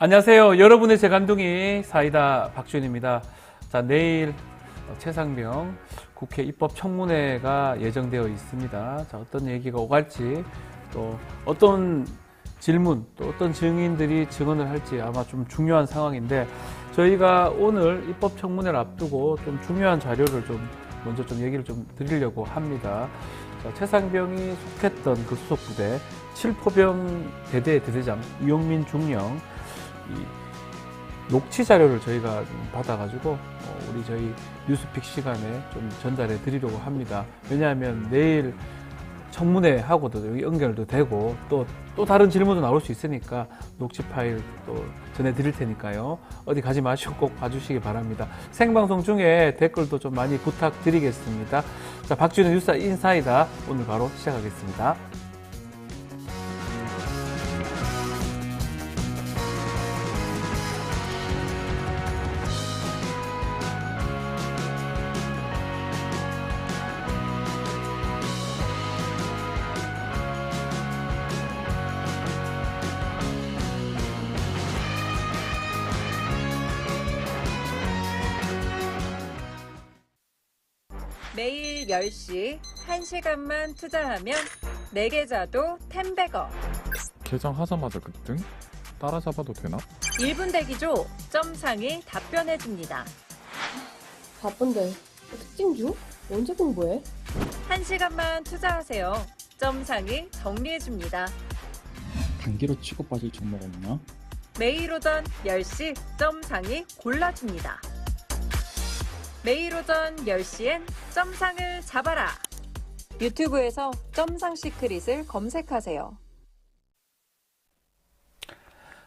안녕하세요. 여러분의 재간둥이 사이다 박준입니다. 자, 내일 최상병 국회 입법청문회가 예정되어 있습니다. 자, 어떤 얘기가 오갈지, 또 어떤 질문, 또 어떤 증인들이 증언을 할지 아마 좀 중요한 상황인데, 저희가 오늘 입법청문회를 앞두고 좀 중요한 자료를 먼저 얘기를 좀 드리려고 합니다. 자, 최상병이 속했던 그 수속부대 7포병 대대 대대장 이용민 중령, 이 녹취 자료를 저희가 받아가지고 우리 저희 뉴스픽 시간에 좀 전달해 드리려고 합니다. 왜냐하면 내일 청문회하고도 여기 연결도 되고 또 다른 질문도 나올 수 있으니까 녹취 파일 또 전해드릴 테니까요. 어디 가지 마시고 꼭 봐주시기 바랍니다. 생방송 중에 댓글도 좀 많이 부탁드리겠습니다. 자, 박준의 뉴스 인사이다 오늘 바로 시작하겠습니다. 매일 10시 1시간만 투자하면 내계좌도 10배거. 개장하자마자 급등? 따라잡아도 되나? 1분 대기조 점상이 답변해줍니다. 바쁜데 특징 중? 언제 공부해? 1시간만 투자하세요. 점상이 정리해줍니다. 단기로 치고 빠질 종목 없나? 매일 오전 10시 점상이 골라줍니다. 매일 오전 10시엔 점상을 잡아라. 유튜브에서 점상 시크릿을 검색하세요.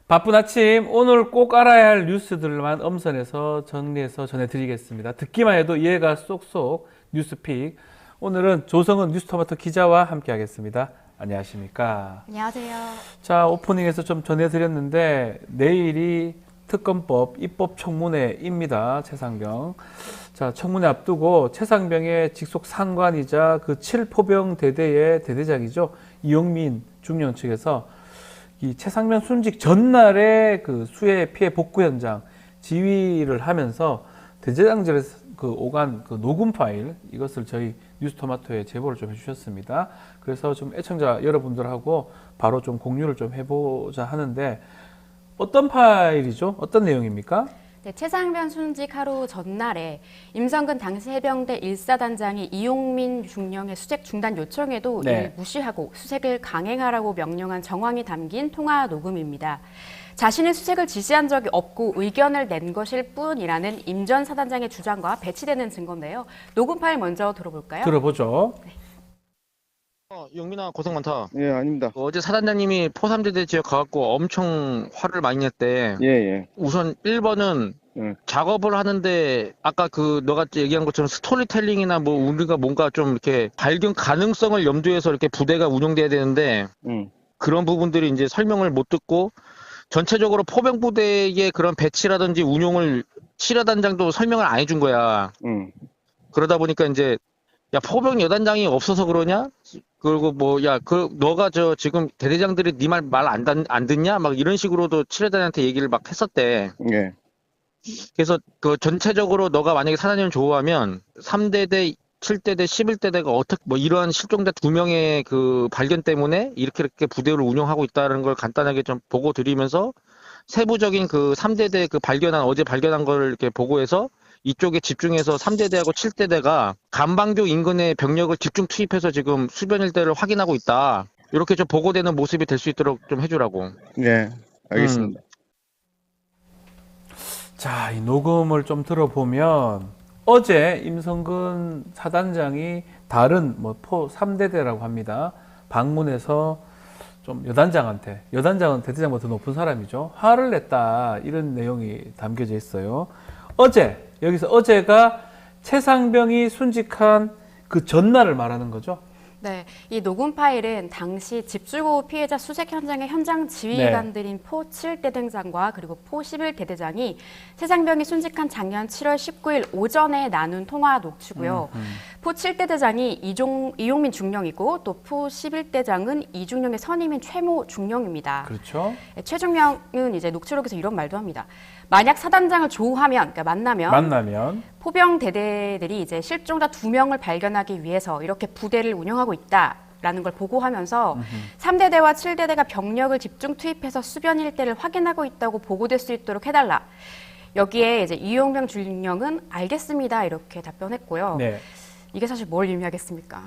바쁜 아침, 오늘 꼭 알아야 할 뉴스들만 엄선해서 정리해서 전해드리겠습니다. 듣기만 해도 이해가 쏙쏙 뉴스픽. 오늘은 조성은 뉴스토마토 기자와 함께 하겠습니다. 안녕하십니까? 안녕하세요. 자, 오프닝에서 좀 전해드렸는데 내일이 특검법 입법청문회입니다. 최상병. 자, 청문회 앞두고 최상병의 직속 상관이자 그 7포병 대대의 대대장이죠. 이용민 중령 측에서 이 최상병 순직 전날에 그 수해 피해 복구 현장 지휘를 하면서 대대장들의 그 오간 그 녹음 파일, 이것을 저희 뉴스토마토에 제보를 좀 해주셨습니다. 그래서 좀 애청자 여러분들하고 바로 좀 공유를 좀 해보자 하는데, 어떤 파일이죠? 어떤 내용입니까? 네, 최상병 순직 하루 전날에 임성근 당시 해병대 1사단장이 이용민 중령의 수색 중단 요청에도 네. 이를 무시하고 수색을 강행하라고 명령한 정황이 담긴 통화 녹음입니다. 자신은 수색을 지시한 적이 없고 의견을 낸 것일 뿐이라는 임 전 사단장의 주장과 배치되는 증거인데요. 녹음 파일 먼저 들어볼까요? 들어보죠. 용민아 고생 많다. 예, 아닙니다. 어제 사단장님이 포삼대대 지역 가갖고 엄청 화를 많이 냈대. 예, 예. 우선 1번은 응. 작업을 하는데 아까 그 너가 얘기한 것처럼 스토리텔링이나 뭐 우리가 뭔가 좀 이렇게 발견 가능성을 염두해서 이렇게 부대가 운영돼야 되는데 응. 그런 부분들이 이제 설명을 못 듣고 전체적으로 포병부대의 그런 배치라든지 운용을 7화단장도 설명을 안 해준 거야. 응. 그러다 보니까 이제 야, 포병 여단장이 없어서 그러냐? 그리고 뭐, 야, 너가 지금 대대장들이 네 말 안 듣냐? 막 이런 식으로도 7회단한테 얘기를 막 했었대. 예. 그래서 그 전체적으로 너가 만약에 사단장님 좋아하면 3대대, 7대대, 11대대가 어떻게, 뭐 이러한 실종자 2명의 그 발견 때문에 이렇게 부대를 운영하고 있다는 걸 간단하게 좀 보고 드리면서 세부적인 그 3대대 어제 발견한 걸 이렇게 보고해서 이쪽에 집중해서 3대대하고 7대대가 간방교 인근의 병력을 집중 투입해서 지금 수변 일대를 확인하고 있다. 이렇게 좀 보고되는 모습이 될 수 있도록 좀 해주라고. 예. 알겠습니다. 자, 이 녹음을 좀 들어보면 어제 임성근 사단장이 다른 포 3대대라고 합니다. 방문해서 좀 여단장은 대대장보다 더 높은 사람이죠. 화를 냈다. 이런 내용이 담겨져 있어요. 어제가 최상병이 순직한 그 전날을 말하는 거죠. 네, 이 녹음 파일은 당시 집주고 피해자 수색 현장의 현장 지휘관들인 포 7대대장과 그리고 포 11대대장이 최상병이 순직한 작년 7월 19일 오전에 나눈 통화 녹취고요. 포 7대대장이 이용민 중령이고 또 포 11대장은 이중령의 선임인 최모 중령입니다. 그렇죠. 최 중령은 이제 녹취록에서 이런 말도 합니다. 만약 사단장을 조우하면, 그러니까 만나면 포병 대대들이 이제 실종자 2명을 발견하기 위해서 이렇게 부대를 운영하고 있다라는 걸 보고하면서 3대대와 7대대가 병력을 집중 투입해서 수변 일대를 확인하고 있다고 보고될 수 있도록 해달라. 여기에 이제 이용명 중령은 알겠습니다 이렇게 답변했고요. 네. 이게 사실 뭘 의미하겠습니까?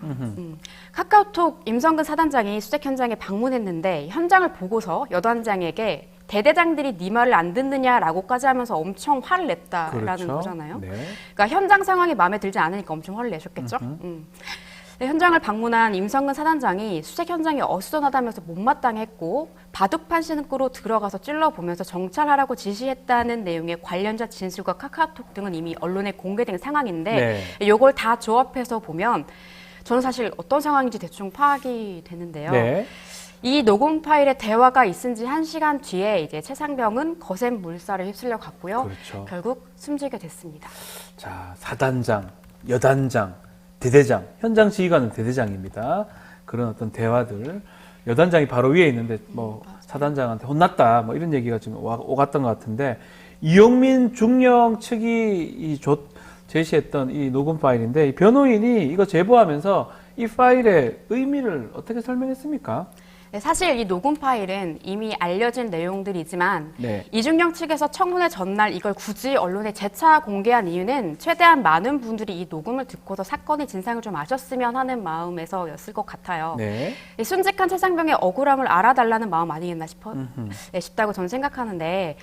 카카오톡 임성근 사단장이 수색 현장에 방문했는데 현장을 보고서 여단장에게 대대장들이 네 말을 안 듣느냐라고까지 하면서 엄청 화를 냈다라는 그렇죠. 거잖아요. 네. 그러니까 현장 상황이 마음에 들지 않으니까 엄청 화를 내셨겠죠. 네, 현장을 방문한 임성근 사단장이 수색 현장이 어수선하다면서 못마땅했고 바둑판 신고로 들어가서 찔러보면서 정찰하라고 지시했다는 내용의 관련자 진술과 카카오톡 등은 이미 언론에 공개된 상황인데 이걸 다 조합해서 보면 저는 사실 어떤 상황인지 대충 파악이 되는데요. 네. 이 녹음 파일에 대화가 있은 지 1시간 뒤에 이제 최상병은 거센 물살에 휩쓸려 갔고요. 그렇죠. 결국 숨지게 됐습니다. 자, 사단장, 여단장, 대대장, 현장 지휘관은 대대장입니다. 그런 어떤 대화들, 여단장이 바로 위에 있는데 뭐 사단장한테 혼났다, 뭐 이런 얘기가 지금 오갔던 것 같은데 이용민 중령 측이 제시했던 이 녹음 파일인데 이 변호인이 이거 제보하면서 이 파일의 의미를 어떻게 설명했습니까? 네, 사실 이 녹음 파일은 이미 알려진 내용들이지만 네. 이중령 측에서 청문회 전날 이걸 굳이 언론에 재차 공개한 이유는 최대한 많은 분들이 이 녹음을 듣고서 사건의 진상을 좀 아셨으면 하는 마음에서였을 것 같아요. 네. 이 순직한 최상병의 억울함을 알아달라는 마음 아니겠나 싶다고 저는 생각하는데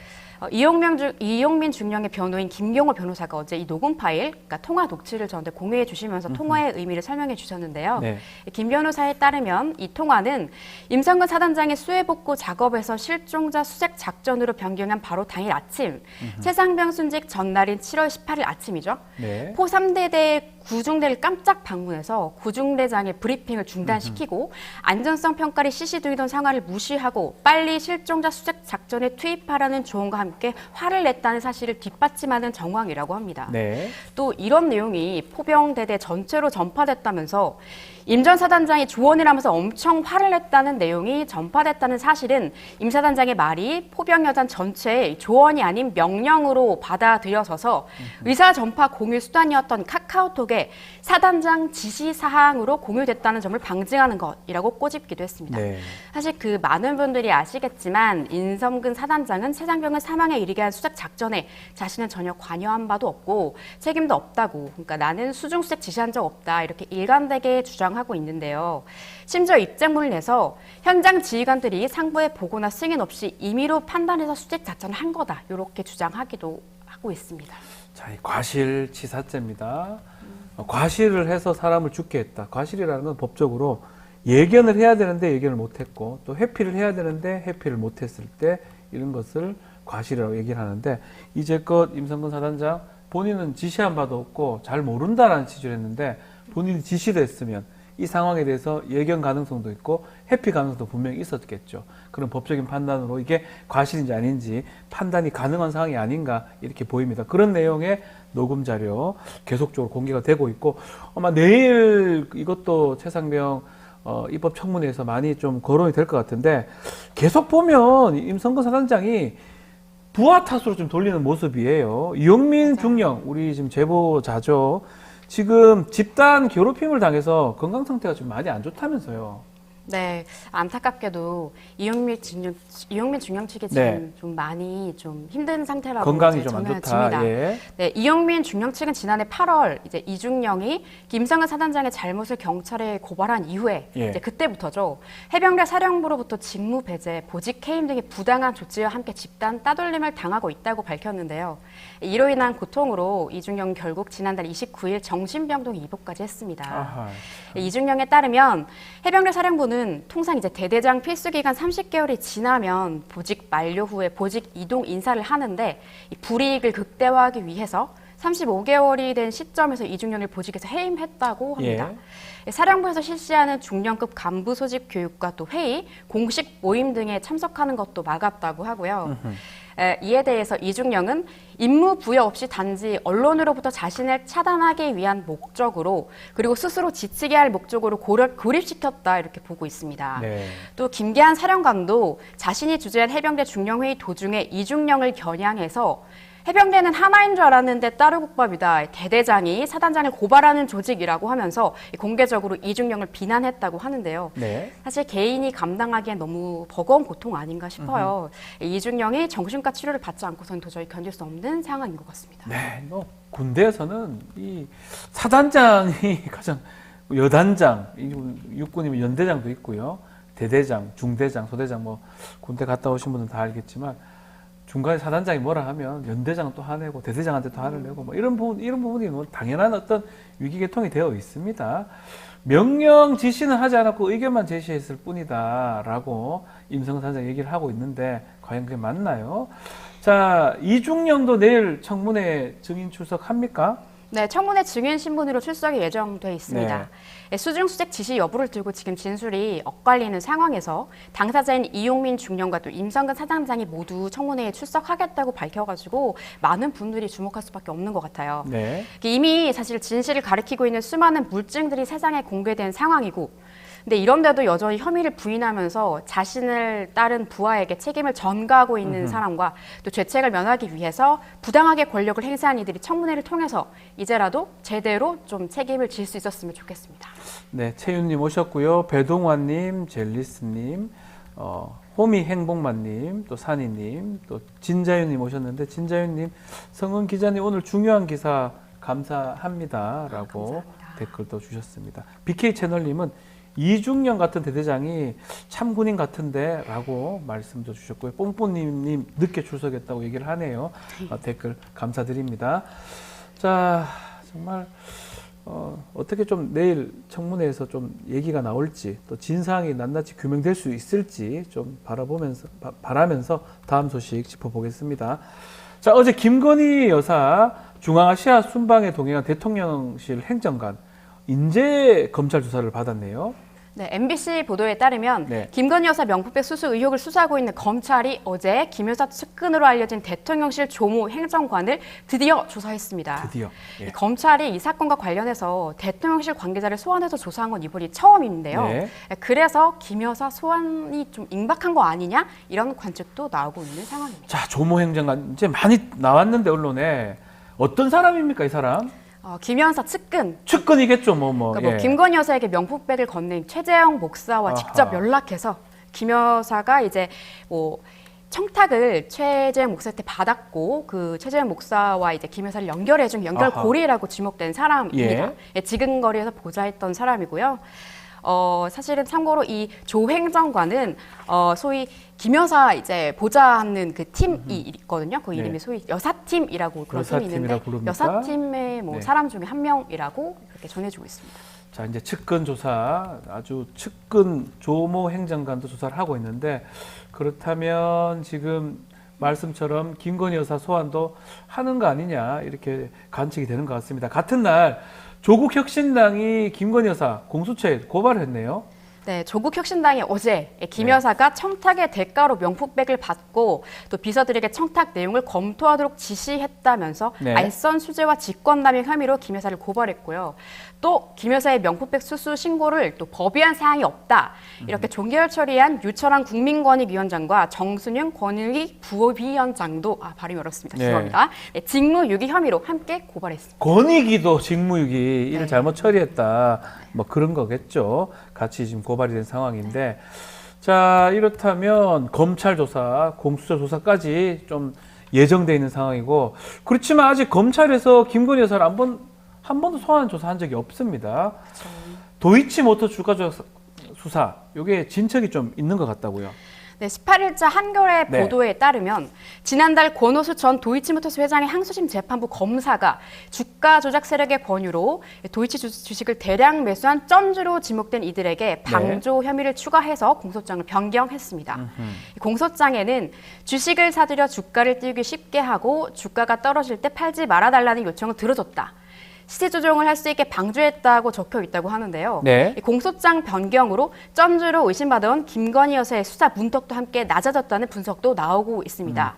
이용민 중령의 변호인 김경호 변호사가 어제 이 녹음 파일, 그러니까 통화 녹취를 저한테 공유해 주시면서 통화의 의미를 설명해 주셨는데요. 네. 김 변호사에 따르면 이 통화는 임성근 사단장의 수해복구 작업에서 실종자 수색 작전으로 변경한 바로 당일 아침, 최상병 순직 전날인 7월 18일 아침이죠. 네. 포 3대대 구중대를 깜짝 방문해서 구중대장의 브리핑을 중단시키고 안전성 평가를 실시 중이던 상황을 무시하고 빨리 실종자 수색 작전에 투입하라는 조언과 함께 화를 냈다는 사실을 뒷받침하는 정황이라고 합니다. 네. 또 이런 내용이 포병대대 전체로 전파됐다면서 임 전 사단장이 조언이라면서 엄청 화를 냈다는 내용이 전파됐다는 사실은 임 사단장의 말이 포병여단 전체의 조언이 아닌 명령으로 받아들여져서 의사 전파 공유 수단이었던 카카오톡에 사단장 지시사항으로 공유됐다는 점을 방증하는 것이라고 꼬집기도 했습니다. 네. 사실 그 많은 분들이 아시겠지만 임성근 사단장은 최상병을 사망에 이르게 한 수색 작전에 자신은 전혀 관여한 바도 없고 책임도 없다고, 그러니까 나는 수중수색 지시한 적 없다 이렇게 일관되게 주장하고 있는데요. 심지어 입장문을 내서 현장 지휘관들이 상부의 보고나 승인 없이 임의로 판단해서 수색 작전을 한 거다 이렇게 주장하기도 하고 있습니다. 자, 이 과실치사죄입니다. 과실을 해서 사람을 죽게 했다. 과실이라는 건 법적으로 예견을 해야 되는데 예견을 못했고 또 회피를 해야 되는데 회피를 못했을 때 이런 것을 과실이라고 얘기를 하는데 이제껏 임성근 사단장 본인은 지시한 바도 없고 잘 모른다라는 취지를 했는데 본인이 지시를 했으면 이 상황에 대해서 예견 가능성도 있고 회피 가능성도 분명히 있었겠죠. 그런 법적인 판단으로 이게 과실인지 아닌지 판단이 가능한 상황이 아닌가 이렇게 보입니다. 그런 내용의 녹음 자료 계속적으로 공개가 되고 있고 아마 내일 이것도 최상병 입법 청문회에서 많이 좀 거론이 될 것 같은데 계속 보면 임성근 사단장이 부하 탓으로 좀 돌리는 모습이에요. 이용민 중령 우리 지금 제보자죠. 지금 집단 괴롭힘을 당해서 건강 상태가 좀 많이 안 좋다면서요. 네, 안타깝게도 이용민 중령 측이 지금 좀 많이 좀 힘든 상태라고 건강이 좀 안 좋다. 예. 네, 이용민 중령 측은 지난해 8월 이제 이중령이 김성근 사단장의 잘못을 경찰에 고발한 이후에 이제 그때부터죠. 해병대 사령부로부터 직무 배제, 보직 해임 등의 부당한 조치와 함께 집단 따돌림을 당하고 있다고 밝혔는데요. 이로 인한 고통으로 이중령은 결국 지난달 29일 정신병동에 입원까지 했습니다. 아하. 이중령에 따르면 해병대 사령부는 통상 이제 대대장 필수 기간 30개월이 지나면 보직 만료 후에 보직 이동 인사를 하는데 이 불이익을 극대화하기 위해서 35개월이 된 시점에서 이중령을 보직에서 해임했다고 합니다. 예. 사령부에서 실시하는 중령급 간부 소집 교육과 또 회의, 공식 모임 등에 참석하는 것도 막았다고 하고요. 이에 대해서 이중령은 임무 부여 없이 단지 언론으로부터 자신을 차단하기 위한 목적으로 그리고 스스로 지치게 할 목적으로 고립시켰다 이렇게 보고 있습니다. 네. 또 김계한 사령관도 자신이 주재한 해병대 중령회의 도중에 이중령을 겨냥해서 해병대는 하나인 줄 알았는데 따르국밥이다. 대대장이 사단장을 고발하는 조직이라고 하면서 공개적으로 이중령을 비난했다고 하는데요. 네. 사실 개인이 감당하기엔 너무 버거운 고통 아닌가 싶어요. 이중령이 정신과 치료를 받지 않고서는 도저히 견딜 수 없는 상황인 것 같습니다. 네, 뭐 군대에서는 이 사단장이 가장 여단장, 육군이면 연대장도 있고요, 대대장, 중대장, 소대장 뭐 군대 갔다 오신 분은 다 알겠지만 중간에 사단장이 뭐라 하면 연대장은 또 화내고 대대장한테 또 화를 내고 뭐 이런 부분이 뭐 당연한 어떤 위기계통이 되어 있습니다. 명령 지시는 하지 않았고 의견만 제시했을 뿐이다라고 임성근 사단장이 얘기를 하고 있는데 과연 그게 맞나요? 자, 이중령도 내일 청문회 증인 출석합니까? 네, 청문회 증인 신분으로 출석이 예정돼 있습니다. 수중 수색 지시 여부를 두고 지금 진술이 엇갈리는 상황에서 당사자인 이용민 중령과 또 임성근 사단장이 모두 청문회에 출석하겠다고 밝혀가지고 많은 분들이 주목할 수밖에 없는 것 같아요. 네. 이미 사실 진실을 가리키고 있는 수많은 물증들이 세상에 공개된 상황이고 근데 이런데도 여전히 혐의를 부인하면서 자신을 따른 부하에게 책임을 전가하고 있는 사람과 또 죄책을 면하기 위해서 부당하게 권력을 행사한 이들이 청문회를 통해서 이제라도 제대로 좀 책임을 질 수 있었으면 좋겠습니다. 네, 최윤님 오셨고요. 배동환님, 젤리스님, 호미 행복만님, 또 산이님, 또 진자윤님 오셨는데 진자윤님, 성은 기자님 오늘 중요한 기사 감사합니다라고 감사합니다. 댓글도 주셨습니다. BK 채널님은 이중령 같은 대대장이 참군인 같은데 라고 말씀도 주셨고요. 뽕뽕님 늦게 출석했다고 얘기를 하네요. 댓글 감사드립니다. 자, 정말 어떻게 좀 내일 청문회에서 좀 얘기가 나올지 또 진상이 낱낱이 규명될 수 있을지 좀 바라면서 다음 소식 짚어보겠습니다. 자, 어제 김건희 여사 중앙아시아 순방에 동행한 대통령실 행정관 인재 검찰 조사를 받았네요. 네, MBC 보도에 따르면 네. 김건희 여사 명품백 수수 의혹을 수사하고 있는 검찰이 어제 김 여사 측근으로 알려진 대통령실 조모 행정관을 드디어 조사했습니다. 드디어. 예. 검찰이 이 사건과 관련해서 대통령실 관계자를 소환해서 조사한 건 이번이 처음인데요. 네. 그래서 김 여사 소환이 좀 임박한 거 아니냐 이런 관측도 나오고 있는 상황입니다. 자, 조모 행정관 이제 많이 나왔는데 언론에 어떤 사람입니까, 이 사람? 김 여사 측근. 측근이겠죠, 그러니까 예. 김건희 여사에게 명품백을 건넨 최재형 목사와 아하. 직접 연락해서 김 여사가 이제 뭐 청탁을 최재형 목사한테 받았고 그 최재형 목사와 이제 김 여사를 연결해준 연결고리라고 지목된 사람입니다. 예, 지근거리에서 보좌했던 사람이고요. 사실은 참고로 이 조 행정관은 소위 김 여사 이제 보좌하는 그 팀이 있거든요. 그 이름이 네. 소위 여사팀이라고 그런 팀이 있는데 부릅니까? 여사팀의 뭐 네. 사람 중에 한 명이라고 그렇게 전해지고 있습니다. 자, 이제 측근 조사, 아주 측근 조모 행정관도 조사를 하고 있는데 그렇다면 지금 말씀처럼 김건희 여사 소환도 하는 거 아니냐 이렇게 관측이 되는 것 같습니다. 같은 날 조국혁신당이 김건희 여사 공수처에 고발을 했네요. 네, 조국혁신당이 어제 김 네. 여사가 청탁의 대가로 명품백을 받고 또 비서들에게 청탁 내용을 검토하도록 지시했다면서 네. 알선 수재와 직권남용 혐의로 김 여사를 고발했고요. 또 김 여사의 명품백 수수 신고를 또 법위한 사항이 없다. 이렇게 종결 처리한 유철한 국민권익위원장과 정순영 권익위 부위원장도 발음이 어렵습니다. 네. 죄송합니다. 네, 직무유기 혐의로 함께 고발했습니다. 권익위도 직무유기 일을 네. 잘못 처리했다. 뭐 그런 거겠죠. 같이 지금 고발이 된 상황인데 자, 이렇다면 검찰 조사, 공수처 조사까지 좀 예정돼 있는 상황이고 그렇지만 아직 검찰에서 김건희 여사를 한 번도 소환 조사한 적이 없습니다. 그렇죠. 도이치모터 주가 조작 수사, 이게 진척이 좀 있는 것 같다고요. 네, 18일자 한겨레 네. 보도에 따르면 지난달 권오수 전 도이치모터스 회장의 항소심 재판부 검사가 주가 조작 세력의 권유로 도이치 주식을 대량 매수한 쩐주로 지목된 이들에게 방조 혐의를 추가해서 공소장을 변경했습니다. 이 공소장에는 주식을 사들여 주가를 띄우기 쉽게 하고 주가가 떨어질 때 팔지 말아달라는 요청을 들어줬다. 시세 조정을 할 수 있게 방조했다고 적혀 있다고 하는데요. 네. 이 공소장 변경으로 쩐주로 의심받아온 김건희 여사의 수사 문턱도 함께 낮아졌다는 분석도 나오고 있습니다.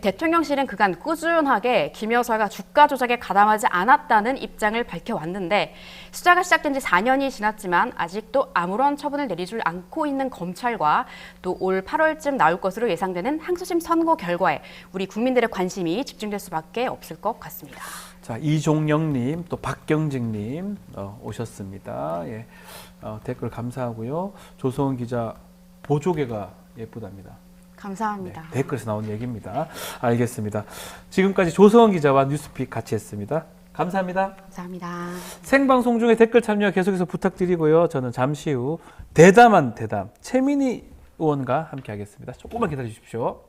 대통령실은 그간 꾸준하게 김 여사가 주가 조작에 가담하지 않았다는 입장을 밝혀왔는데 수사가 시작된 지 4년이 지났지만 아직도 아무런 처분을 내리지 않고 있는 검찰과 또 올 8월쯤 나올 것으로 예상되는 항소심 선고 결과에 우리 국민들의 관심이 집중될 수밖에 없을 것 같습니다. 자, 이종영님, 또 박경직님 오셨습니다. 예, 댓글 감사하고요. 조성은 기자, 보조개가 예쁘답니다. 감사합니다. 네, 댓글에서 나온 얘기입니다. 알겠습니다. 지금까지 조성은 기자와 뉴스픽 같이 했습니다. 감사합니다. 감사합니다. 생방송 중에 댓글 참여 계속해서 부탁드리고요. 저는 잠시 후 대담한 대담 최민희 의원과 함께 하겠습니다. 조금만 기다려 주십시오.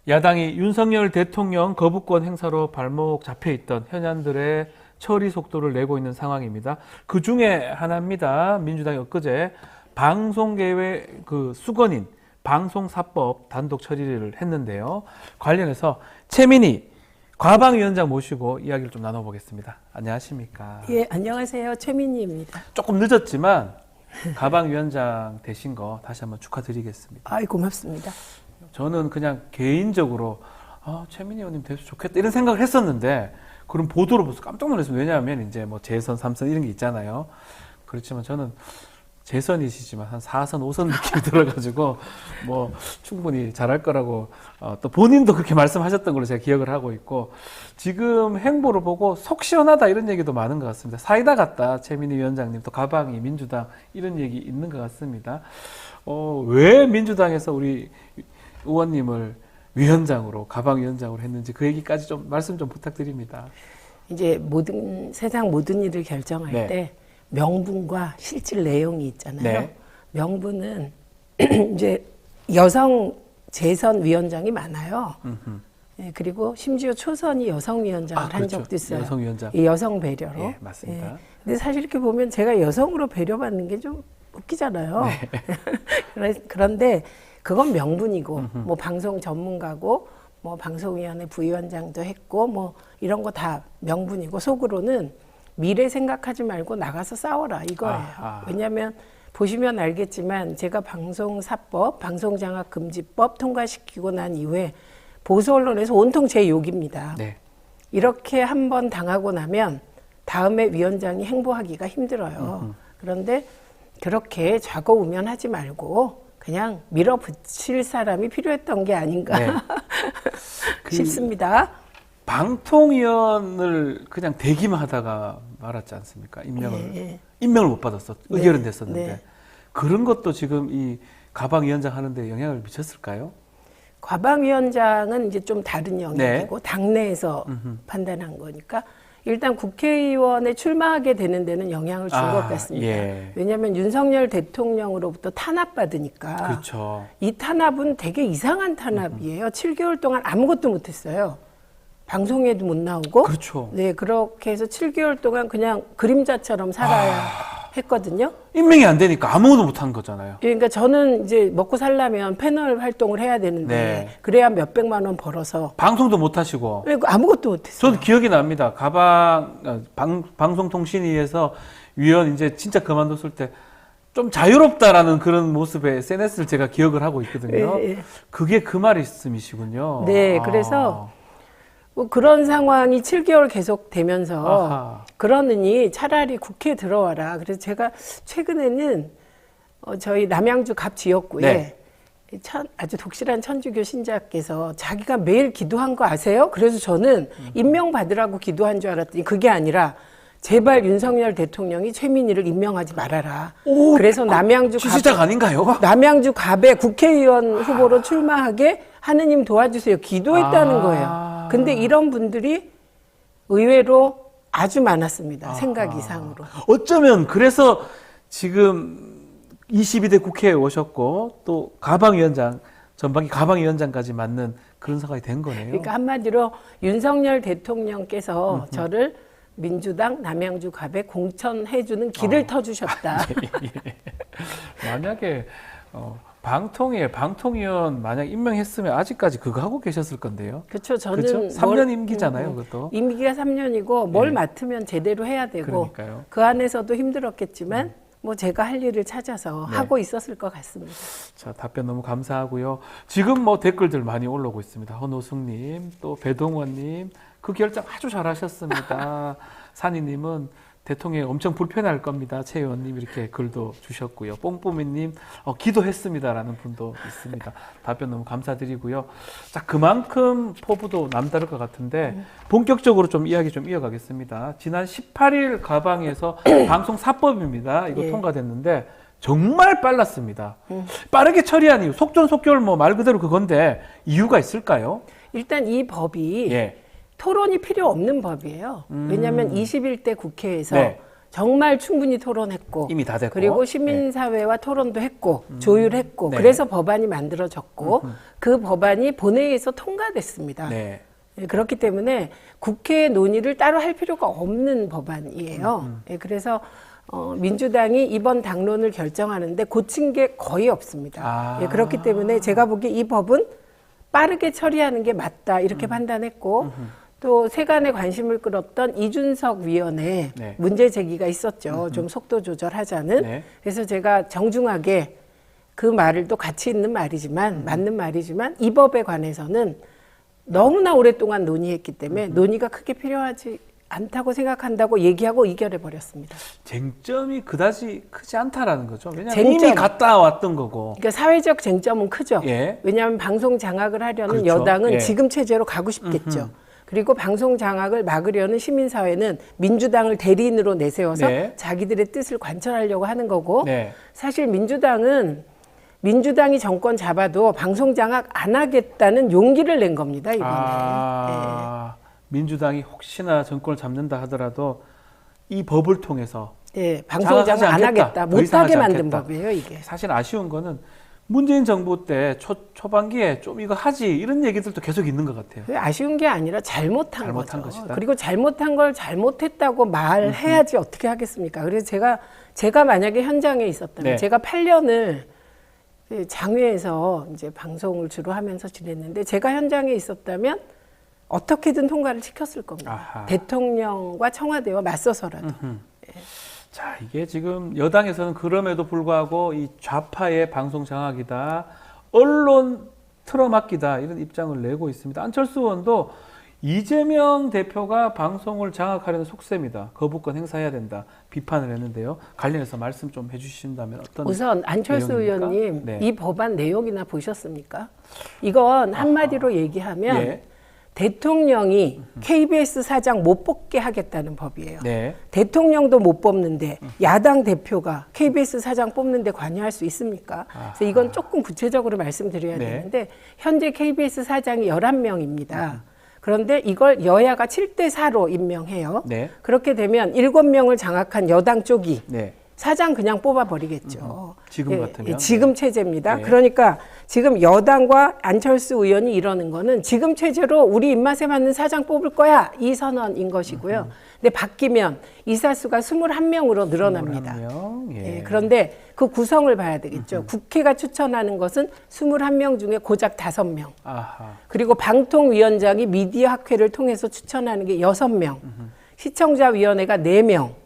야당이 윤석열 대통령 거부권 행사로 발목 잡혀있던 현안들의 처리 속도를 내고 있는 상황입니다. 그 중에 하나입니다. 민주당이 엊그제 방송계의 그 수건인 방송사법 단독 처리를 했는데요. 관련해서 최민희 과방위원장 모시고 이야기를 좀 나눠보겠습니다. 안녕하십니까? 예, 안녕하세요. 최민희입니다. 조금 늦었지만 과방위원장 되신 거 다시 한번 축하드리겠습니다. 아이, 고맙습니다. 저는 그냥 개인적으로 최민희 의원님 돼서 좋겠다 이런 생각을 했었는데 그런 보도를 보면서 깜짝 놀랐어요. 왜냐하면 이제 뭐 재선, 3선 이런 게 있잖아요. 그렇지만 저는 재선이시지만 한 4선, 5선 느낌이 들어가지고 뭐 충분히 잘할 거라고 또 본인도 그렇게 말씀하셨던 걸로 제가 기억을 하고 있고 지금 행보를 보고 속 시원하다 이런 얘기도 많은 것 같습니다. 사이다 같다 최민희 위원장님 또 가방이 민주당 이런 얘기 있는 것 같습니다. 왜 민주당에서 우리 의원님을 위원장으로 가방위원장으로 했는지 그 얘기까지 좀 말씀 좀 부탁드립니다. 이제 세상 모든 일을 결정할 네. 때 명분과 실질 내용이 있잖아요. 네. 명분은 이제 여성 재선 위원장이 많아요. 예, 그리고 심지어 초선이 여성 위원장을 한 그렇죠. 적도 있어요. 여성 위원장. 이 여성 배려로. 예, 맞습니다. 예. 근데 사실 이렇게 보면 제가 여성으로 배려받는 게 좀 웃기잖아요. 네. 그런데 그건 명분이고, 뭐 방송 전문가고, 뭐 방송위원회 부위원장도 했고, 뭐 이런 거 다 명분이고, 속으로는 미래 생각하지 말고 나가서 싸워라 이거예요. 왜냐하면 보시면 알겠지만 제가 방송사법, 방송장악금지법 통과시키고 난 이후에 보수 언론에서 온통 제 욕입니다. 네. 이렇게 한번 당하고 나면 다음에 위원장이 행보하기가 힘들어요. 그런데 그렇게 좌고우면하지 말고 그냥 밀어붙일 사람이 필요했던 게 아닌가 네. 싶습니다. 방통위원을 그냥 대기만 하다가 말았지 않습니까? 임명을 못 받았어. 의결은 됐었는데. 네. 그런 것도 지금 이 가방위원장 하는데 영향을 미쳤을까요? 과방위원장은 이제 좀 다른 영역이고 당내에서 판단한 거니까 일단 국회의원에 출마하게 되는 데는 영향을 준 것 같습니다. 예. 왜냐하면 윤석열 대통령으로부터 탄압받으니까 그렇죠. 이 탄압은 되게 이상한 탄압이에요. 7개월 동안 아무것도 못했어요. 방송에도 못 나오고. 그렇죠. 네, 그렇게 해서 7개월 동안 그냥 그림자처럼 살아야 했거든요. 임명이 안 되니까 아무것도 못한 거잖아요. 그러니까 저는 이제 먹고 살려면 패널 활동을 해야 되는데 네. 그래야 몇백만 원 벌어서 방송도 못 하시고. 그러니까 아무것도 못했어요. 저도 기억이 납니다. 방송통신위에서 위원 이제 진짜 그만뒀을 때 좀 자유롭다라는 그런 모습의 SNS를 제가 기억을 하고 있거든요. 예, 예. 그게 그 말씀이시군요. 네, 그래서 뭐 그런 상황이 7개월 계속되면서 아하. 그러느니 차라리 국회에 들어와라. 그래서 제가 최근에는 저희 남양주 갑 지역구에 네. 아주 독실한 천주교 신자께서 자기가 매일 기도한 거 아세요? 그래서 저는 임명받으라고 기도한 줄 알았더니 그게 아니라 제발 윤석열 대통령이 최민희를 임명하지 말아라. 오, 그래서 남양주 지지자가 아닌가요? 남양주 갑에 국회의원 후보로 출마하게 하느님 도와주세요. 기도했다는 거예요. 근데 이런 분들이 의외로 아주 많았습니다. 생각 이상으로. 어쩌면 그래서 지금 22대 국회에 오셨고 또 가방위원장, 전반기 가방위원장까지 맡는 그런 상황이 된 거네요. 그러니까 한마디로 윤석열 대통령께서 저를 민주당 남양주 갑에 공천해주는 길을 터주셨다. 만약에 방통위원 만약 임명했으면 아직까지 그거 하고 계셨을 건데요. 그렇죠. 저는 그렇죠? 3년 임기잖아요, 그것도. 임기가 3년이고 뭘 네. 맡으면 제대로 해야 되고 그러니까요. 그 안에서도 힘들었겠지만 뭐 제가 할 일을 찾아서 네. 하고 있었을 것 같습니다. 자, 답변 너무 감사하고요. 지금 뭐 댓글들 많이 올라오고 있습니다. 헌호숙님, 또 배동원님, 그 결정 아주 잘하셨습니다. 산이님은 대통령이 엄청 불편할 겁니다. 최 의원님 이렇게 글도 주셨고요. 뽕뽀미님 기도했습니다라는 분도 있습니다. 답변 너무 감사드리고요. 자, 그만큼 포부도 남다를 것 같은데 본격적으로 좀 이야기 좀 이어가겠습니다. 지난 18일 가방에서 방송 4법입니다. 이거 예. 통과됐는데 정말 빨랐습니다. 빠르게 처리한 이유, 속전속결 뭐 말 그대로 그건데 이유가 있을까요? 일단 이 법이 예. 토론이 필요 없는 법이에요. 왜냐하면 21대 국회에서 네. 정말 충분히 토론했고 이미 다 됐고. 그리고 시민사회와 토론도 했고 조율했고 네. 그래서 법안이 만들어졌고 그 법안이 본회의에서 통과됐습니다. 네. 예, 그렇기 때문에 국회 논의를 따로 할 필요가 없는 법안이에요. 예, 그래서 민주당이 이번 당론을 결정하는데 고친 게 거의 없습니다. 예, 그렇기 때문에 제가 보기에 이 법은 빠르게 처리하는 게 맞다 이렇게 판단했고 또 세간의 관심을 끌었던 이준석 위원회 네. 문제 제기가 있었죠. 좀 속도 조절하자는. 네. 그래서 제가 정중하게 그 말을 또 가치 있는 말이지만 맞는 말이지만 이 법에 관해서는 너무나 오랫동안 논의했기 때문에 논의가 크게 필요하지 않다고 생각한다고 얘기하고 이결해 버렸습니다. 쟁점이 그다지 크지 않다라는 거죠. 왜냐하면 쟁점. 이미 갔다 왔던 거고. 그러니까 사회적 쟁점은 크죠. 예. 왜냐하면 방송 장악을 하려는 그렇죠. 여당은 예. 지금 체제로 가고 싶겠죠. 그리고 방송 장악을 막으려는 시민사회는 민주당을 대리인으로 내세워서 네. 자기들의 뜻을 관철하려고 하는 거고 네. 사실 민주당이 정권 잡아도 방송 장악 안 하겠다는 용기를 낸 겁니다. 이번에. 민주당이 혹시나 정권을 잡는다 하더라도 이 법을 통해서 방송 장악 안 않겠다. 하겠다. 더 이상 못하게 하지 만든 않겠다. 법이에요. 이게. 사실 아쉬운 거는 문재인 정부 때 초반기에 좀 이거 하지 이런 얘기들도 계속 있는 것 같아요. 아쉬운 게 아니라 잘못한 잘못한 거죠. 것이다. 그리고 잘못한 걸 잘못했다고 말해야지 어떻게 하겠습니까? 그래서 제가 만약에 현장에 있었다면 네. 제가 8년을 장외에서 이제 방송을 주로 하면서 지냈는데 제가 현장에 있었다면 어떻게든 통과를 시켰을 겁니다. 아하. 대통령과 청와대와 맞서서라도. 자, 이게 지금 여당에서는 그럼에도 불구하고 이 좌파의 방송 장악이다, 언론 틀어막기다 이런 입장을 내고 있습니다. 안철수 의원도 이재명 대표가 방송을 장악하려는 속셈이다, 거부권 행사해야 된다 비판을 했는데요. 관련해서 말씀 좀 해주신다면 어떤 우선 안철수 내용입니까? 의원님 네. 이 법안 내용이나 보셨습니까? 이건 한마디로 얘기하면 예. 대통령이 KBS 사장 못 뽑게 하겠다는 법이에요. 네. 대통령도 못 뽑는데 야당 대표가 KBS 사장 뽑는데 관여할 수 있습니까? 그래서 이건 조금 구체적으로 말씀드려야 네. 되는데 현재 KBS 사장이 11명입니다. 그런데 이걸 여야가 7대4로 임명해요. 네. 그렇게 되면 7명을 장악한 여당 쪽이 네. 사장 그냥 뽑아버리겠죠. 지금 같으면? 지금 체제입니다. 네. 그러니까 지금 여당과 안철수 의원이 이러는 거는 지금 체제로 우리 입맛에 맞는 사장 뽑을 거야. 이 선언인 것이고요. 근데 바뀌면 이사수가 21명으로 늘어납니다. 21명. 예. 예, 그런데 그 구성을 봐야 되겠죠. 국회가 추천하는 것은 21명 중에 고작 5명. 아하. 그리고 방통위원장이 미디어 학회를 통해서 추천하는 게 6명. 시청자위원회가 4명.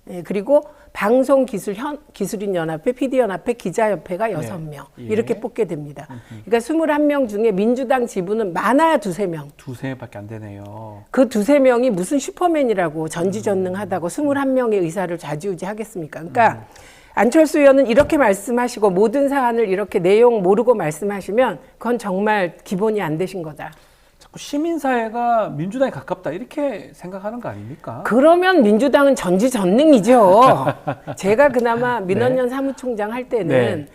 예, 그리고 방송기술인연합회, PD연합회, 기자협회가 6명. 예. 이렇게 뽑게 됩니다. 그러니까 21명 중에 민주당 지부는 많아야 2-3명. 두세 명밖에 안 되네요. 그 2-3명이 무슨 슈퍼맨이라고 전지전능하다고 21명의 의사를 좌지우지 하겠습니까? 그러니까 안철수 의원은 이렇게 말씀하시고 모든 사안을 이렇게 내용 모르고 말씀하시면 그건 정말 기본이 안 되신 거다. 자꾸 시민사회가 민주당에 가깝다 이렇게 생각하는 거 아닙니까? 그러면 민주당은 전지전능이죠. 제가 그나마 민원연 사무총장 할 때는 네.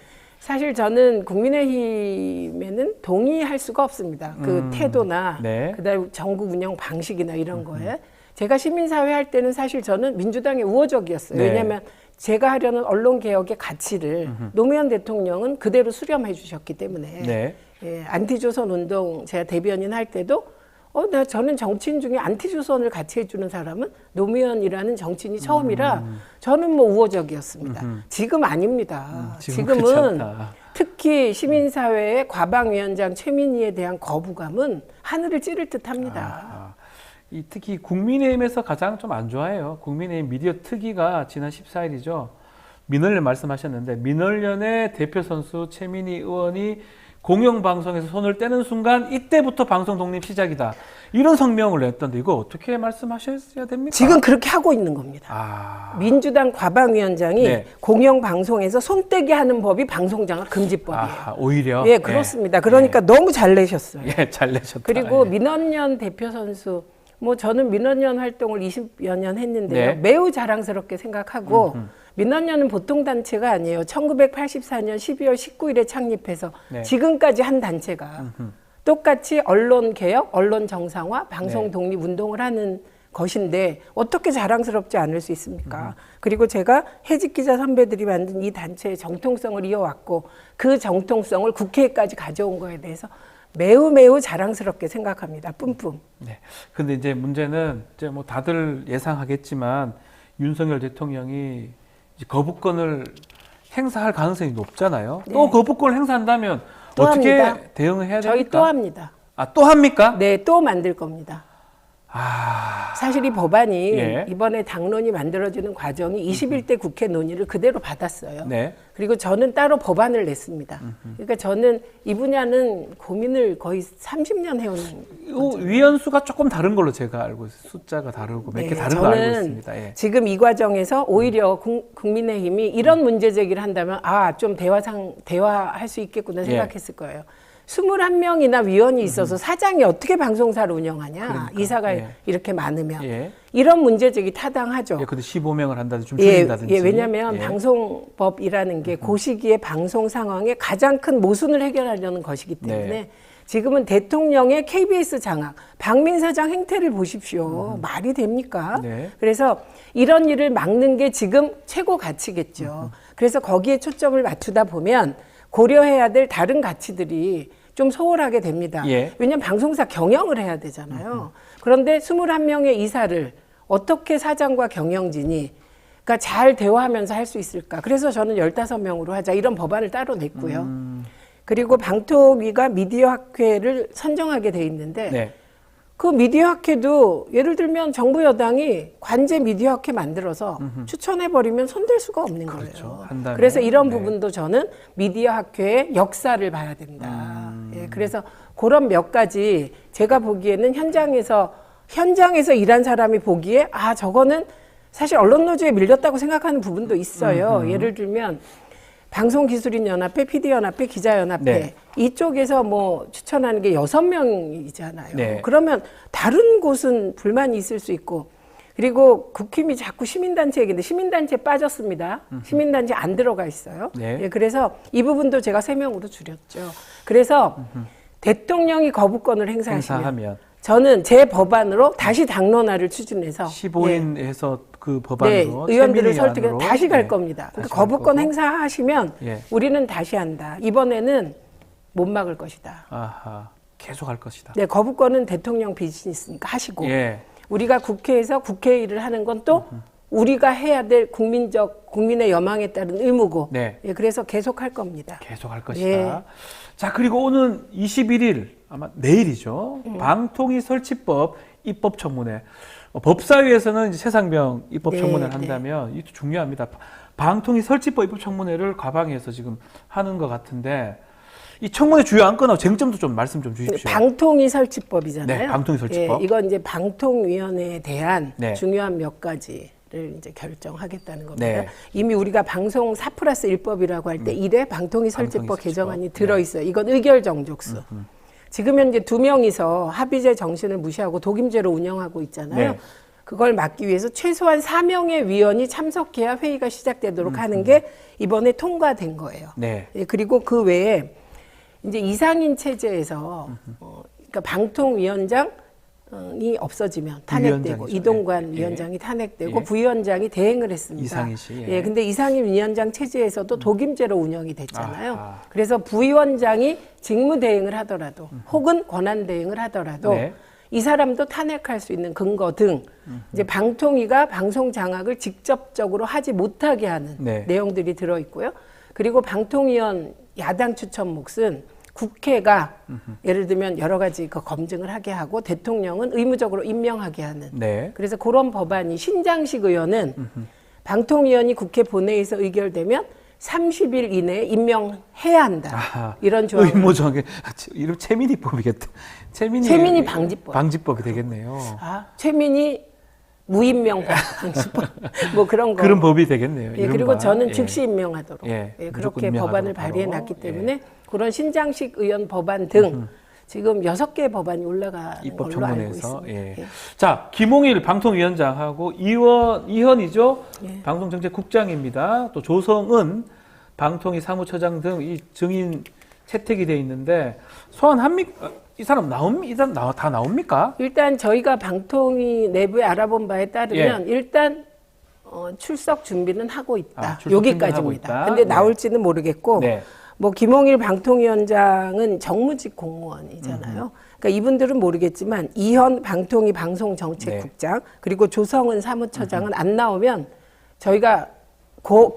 사실 저는 국민의힘에는 동의할 수가 없습니다. 그 태도나 네. 그다음에 정국 운영 방식이나 이런 거에. 제가 시민사회 할 때는 사실 저는 민주당에 우호적이었어요. 네. 왜냐하면 제가 하려는 언론개혁의 가치를 노무현 대통령은 그대로 수렴해 주셨기 때문에 네. 예, 안티조선 운동 제가 대변인 할 때도 저는 정치인 중에 안티조선을 같이 해주는 사람은 노무현이라는 정치인이 처음이라 저는 뭐 우호적이었습니다. 지금 아닙니다. 지금 그렇지 지금은 않다. 특히 시민사회의 과방위원장 최민희에 대한 거부감은 하늘을 찌를 듯합니다. 이 특히 국민의힘에서 가장 좀 안 좋아해요. 국민의힘 미디어 특위가 지난 14일이죠. 민원련 말씀하셨는데 민원련의 대표 선수 최민희 의원이 공영방송에서 손을 떼는 순간 이때부터 방송 독립 시작이다. 이런 성명을 냈던데 이거 어떻게 말씀하셨어야 됩니까? 지금 그렇게 하고 있는 겁니다. 민주당 과방위원장이 네. 공영방송에서 손떼기 하는 법이 방송장악 금지법이에요. 오히려? 예, 그렇습니다. 그러니까 너무 잘 내셨어요. 예, 잘 내셨다. 그리고 예. 민원연 대표 선수, 뭐 저는 민원연 활동을 20여 년 했는데요. 네. 매우 자랑스럽게 생각하고 민원연은 보통 단체가 아니에요. 1984년 12월 19일에 창립해서 네. 지금까지 한 단체가 똑같이 언론 개혁, 언론 정상화, 방송 네. 독립 운동을 하는 것인데 어떻게 자랑스럽지 않을 수 있습니까? 그리고 제가 해직 기자 선배들이 만든 이 단체의 정통성을 이어왔고 그 정통성을 국회에까지 가져온 거에 대해서 매우 자랑스럽게 생각합니다. 뿜뿜. 네. 근데 이제 문제는 이제 뭐 다들 예상하겠지만 윤석열 대통령이 이제 거부권을 행사할 가능성이 높잖아요. 네. 또 거부권을 행사한다면 또 어떻게 합니다. 대응을 해야 됩니까? 저희 또 합니다. 또 합니까? 네, 또 만들 겁니다. 사실 이 법안이 예. 이번에 당론이 만들어지는 과정이 21대 국회 논의를 그대로 받았어요. 네. 그리고 저는 따로 법안을 냈습니다. 그러니까 저는 이 분야는 고민을 거의 30년 해온 거죠. 위원수가 조금 다른 걸로 제가 알고 있어요. 숫자가 다르고 몇 개 다른 거 알고 있습니다. 예. 지금 이 과정에서 오히려 국민의힘이 이런 문제 제기를 한다면 좀 대화할 수 있겠구나 생각했을 거예요. 21명이나 위원이 있어서 사장이 어떻게 방송사를 운영하냐. 그러니까, 이사가 예. 이렇게 많으면. 예. 이런 문제 제기 타당하죠. 예, 근데 15명을 한다든지 좀 줄인다든지. 왜냐하면 예. 방송법이라는 게 그 시기의 방송 상황에 가장 큰 모순을 해결하려는 것이기 때문에 네. 지금은 대통령의 KBS 장악, 박민 사장 행태를 보십시오. 말이 됩니까? 네. 그래서 이런 일을 막는 게 지금 최고 가치겠죠. 그래서 거기에 초점을 맞추다 보면 고려해야 될 다른 가치들이 좀 소홀하게 됩니다. 예. 왜냐하면 방송사 경영을 해야 되잖아요. 그런데 21명의 이사를 어떻게 사장과 경영진이 그러니까 잘 대화하면서 할 수 있을까. 그래서 저는 15명으로 하자 이런 법안을 따로 냈고요. 그리고 방통위가 미디어 학회를 선정하게 돼 있는데 네. 그 미디어 학회도 예를 들면 정부 여당이 관제 미디어 학회 만들어서 추천해버리면 손댈 수가 없는 그렇죠. 거예요. 한다면, 그래서 이런 네. 부분도 저는 미디어 학회의 역사를 봐야 된다. 예, 그래서 그런 몇 가지 제가 보기에는 현장에서 일한 사람이 보기에 저거는 사실 언론 노조에 밀렸다고 생각하는 부분도 있어요. 예를 들면 방송기술인연합회, PD연합회, 기자연합회 네. 이쪽에서 뭐 추천하는 게 6명이잖아요. 네. 그러면 다른 곳은 불만이 있을 수 있고 그리고 국힘이 자꾸 시민단체 얘기인데 시민단체 빠졌습니다. 시민단체 안 들어가 있어요. 네. 예, 그래서 이 부분도 제가 3명으로 줄였죠. 그래서 대통령이 거부권을 행사하면 저는 제 법안으로 다시 당론화를 추진해서 15인 해서 그 법안으로 네, 의원들을 최민희 설득해 안으로. 다시 갈 네. 겁니다. 그러니까 다시 갈 거부권 거고. 행사하시면 예. 우리는 다시 한다. 이번에는 못 막을 것이다. 아하. 계속 할 것이다. 네, 거부권은 대통령 비즈니스니까 하시고 예. 우리가 국회에서 국회 일을 하는 건 또 우리가 해야 될 국민의 여망에 따른 의무고 네. 예, 그래서 계속 할 겁니다. 계속 할 것이다. 예. 자, 그리고 오는 21일 아마 내일이죠. 방통위 설치법 입법 청문회. 법사위에서는 이제 최상병 입법 네, 청문회를 네. 한다면 이것도 중요합니다. 방통위 설치법 입법 청문회를 과방위에서 지금 하는 것 같은데 이 청문회 주요 안건하고 쟁점도 좀 말씀 좀 주십시오. 방통위 설치법이잖아요. 네, 방통위 설치법. 예, 이건 이제 방통위원회에 대한 네. 중요한 몇 가지를 이제 결정하겠다는 겁니다. 네. 이미 우리가 방송 4+1법이라고 할 때 1회 방통위 설치법 설치법. 개정안이 들어있어요. 이건 의결 정족수. 지금 현재 2명이서 합의제 정신을 무시하고 독임제로 운영하고 있잖아요. 네. 그걸 막기 위해서 최소한 4명의 위원이 참석해야 회의가 시작되도록 하는 게 이번에 통과된 거예요. 네. 예, 그리고 그 외에 이제 이상인 체제에서 그러니까 방통위원장이 없어지면 탄핵되고 위원장이죠. 이동관 예. 위원장이 탄핵되고 예. 부위원장이 대행을 했습니다. 이상희 씨, 예. 예, 근데 이상인 위원장 체제에서도 독임제로 운영이 됐잖아요. 아하. 그래서 부위원장이 직무 대행을 하더라도 혹은 권한 대행을 하더라도 네. 이 사람도 탄핵할 수 있는 근거 등 이제 방통위가 방송 장악을 직접적으로 하지 못하게 하는 네. 내용들이 들어 있고요. 그리고 방통위원 야당 추천 몫은 국회가 예를 들면 여러 가지 그 검증을 하게 하고 대통령은 의무적으로 임명하게 하는. 네. 그래서 그런 법안이 신장식 의원은 방통위원이 국회 본회의에서 의결되면 30일 이내에 임명해야 한다. 아하. 이런 조항. 의무정에 이름 최민희법이겠다. 최민희 방지법. 방지법이 되겠네요. 아, 최민희 무임명 방지법. 뭐 그런 거. 그런 법이 되겠네요. 예, 그리고 이른바. 저는 예. 즉시 임명하도록 예, 예, 무조건 그렇게 임명하도록 법안을 바로. 발의해놨기 예. 때문에 그런 신장식 의원 법안 등 지금 6개 법안이 올라가는 입법 걸로 알고 청문회에서. 있습니다. 예. 예. 자, 김홍일 방통위원장하고 이현이죠. 예. 방송정책국장입니다. 또 조성은 방통위 사무처장 등 이 증인 채택이 돼 있는데 소환합니까? 이 사람 다 나옵니까? 일단 저희가 방통위 내부에 알아본 바에 따르면 일단 출석 준비는 하고 있다. 아, 출석 준비는 하고 여기까지입니다. 있다. 근데 네. 나올지는 모르겠고 네. 뭐 김홍일 방통위원장은 정무직 공무원이잖아요. 그러니까 이분들은 모르겠지만 이현 방통위 방송정책국장 그리고 조성은 사무처장은 안 나오면 저희가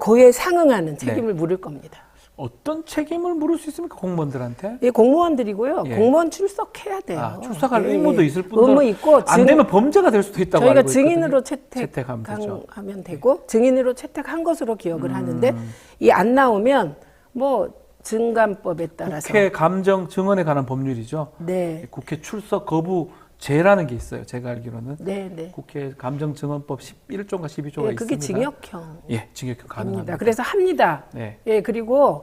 그에 상응하는 책임을 물을 겁니다. 어떤 책임을 물을 수 있습니까? 공무원들한테? 예, 공무원들이고요. 예. 공무원 출석해야 돼요. 아, 출석할 예, 의무도 예. 있을 뿐더러 의무 있고 안 되면 범죄가 될 수도 있다고 저희가 알고 증인으로 있거든요. 채택하면 되죠. 채택하면 되고 증인으로 채택한 것으로 기억을 하는데 이 안 나오면 뭐 증감법에 따라서 국회 감정 증언에 관한 법률이죠. 네. 국회 출석 거부죄라는 게 있어요. 제가 알기로는 네, 네. 국회 감정 증언법 11조인가 12조가 예, 그게 있습니다. 징역형. 예, 징역형 가능합니다. 그래서 합니다. 네. 예, 그리고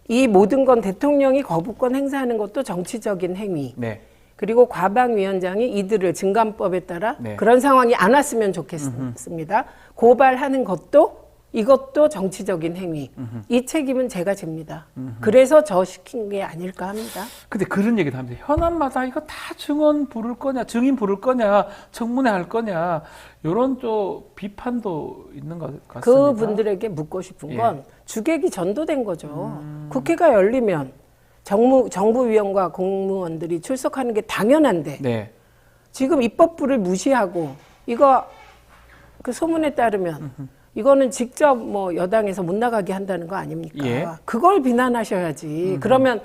이 모든 건 대통령이 거부권 행사하는 것도 정치적인 행위. 네. 그리고 과방위원장이 이들을 증감법에 따라 네. 그런 상황이 안 왔으면 좋겠습니다. 고발하는 것도 이것도 정치적인 행위. 이 책임은 제가 집니다. 그래서 저 시킨 게 아닐까 합니다. 근데 그런 얘기도 합니다. 현안마다 이거 다 증언 부를 거냐, 증인 부를 거냐, 청문회 할 거냐, 이런 또 비판도 있는 것 같습니다. 그분들에게 묻고 싶은 건 주객이 전도된 거죠. 국회가 열리면 정부위원과 공무원들이 출석하는 게 당연한데 네. 지금 입법부를 무시하고 이거 그 소문에 따르면 이거는 직접 뭐 여당에서 못 나가게 한다는 거 아닙니까? 예. 그걸 비난하셔야지. 그러면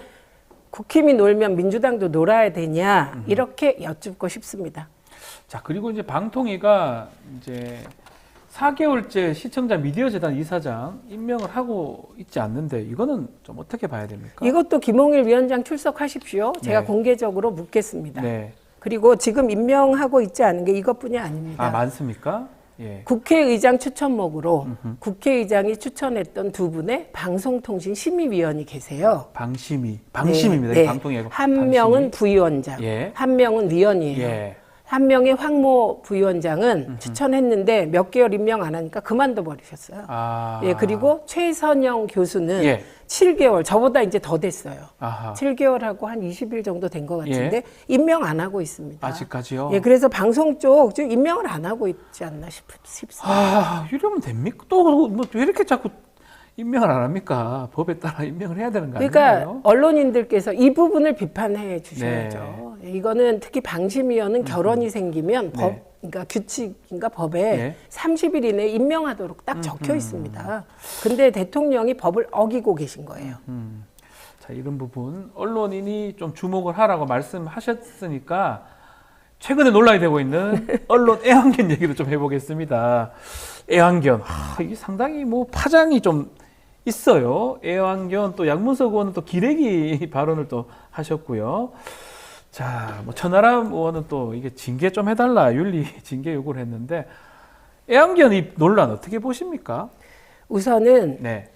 국힘이 놀면 민주당도 놀아야 되냐? 이렇게 여쭙고 싶습니다. 자, 그리고 이제 방통위가 이제 4개월째 시청자 미디어 재단 이사장 임명을 하고 있지 않는데 이거는 좀 어떻게 봐야 됩니까? 이것도 김홍일 위원장 출석하십시오. 제가 네. 공개적으로 묻겠습니다. 네. 그리고 지금 임명하고 있지 않은 게 이것뿐이 아닙니다. 아, 많습니까? 예. 국회의장 추천목으로 국회의장이 추천했던 두 분의 방송통신심의위원이 계세요. 방심입니다. 네. 방통이 아니고 한 방심이. 명은 부위원장, 예. 한 명은 위원이에요. 예. 한 명의 황모 부위원장은 추천했는데 몇 개월 임명 안 하니까 그만둬 버리셨어요. 아. 예, 그리고 최선영 교수는 예. 7개월, 저보다 이제 더 됐어요. 아하. 7개월하고 한 20일 정도 된 것 같은데 예. 임명 안 하고 있습니다. 아직까지요? 예, 그래서 방송 쪽 좀 임명을 안 하고 있지 않나 싶습니다. 아, 이러면 됩니까? 또 뭐 왜 이렇게 자꾸 임명을 안 합니까? 법에 따라 임명을 해야 되는 거 그러니까 아닌가요? 언론인들께서 이 부분을 비판해 주셔야죠. 이거는 특히 방심위원은 결혼이 생기면 법, 네. 그러니까 규칙인가 법에 네. 30일 이내에 임명하도록 딱 적혀 있습니다. 근데 대통령이 법을 어기고 계신 거예요. 자, 이런 부분 언론인이 좀 주목을 하라고 말씀하셨으니까 최근에 논란이 되고 있는 언론 애완견 얘기를 좀 해보겠습니다. 애완견, 이게 상당히 뭐 파장이 좀 있어요. 애완견, 또 양문석 의원은 또 기레기 발언을 또 하셨고요. 자, 뭐 천하람 의원은 또 이게 징계 좀 해달라, 윤리 징계 요구를 했는데 애완견 이 논란 어떻게 보십니까? 우선은 네.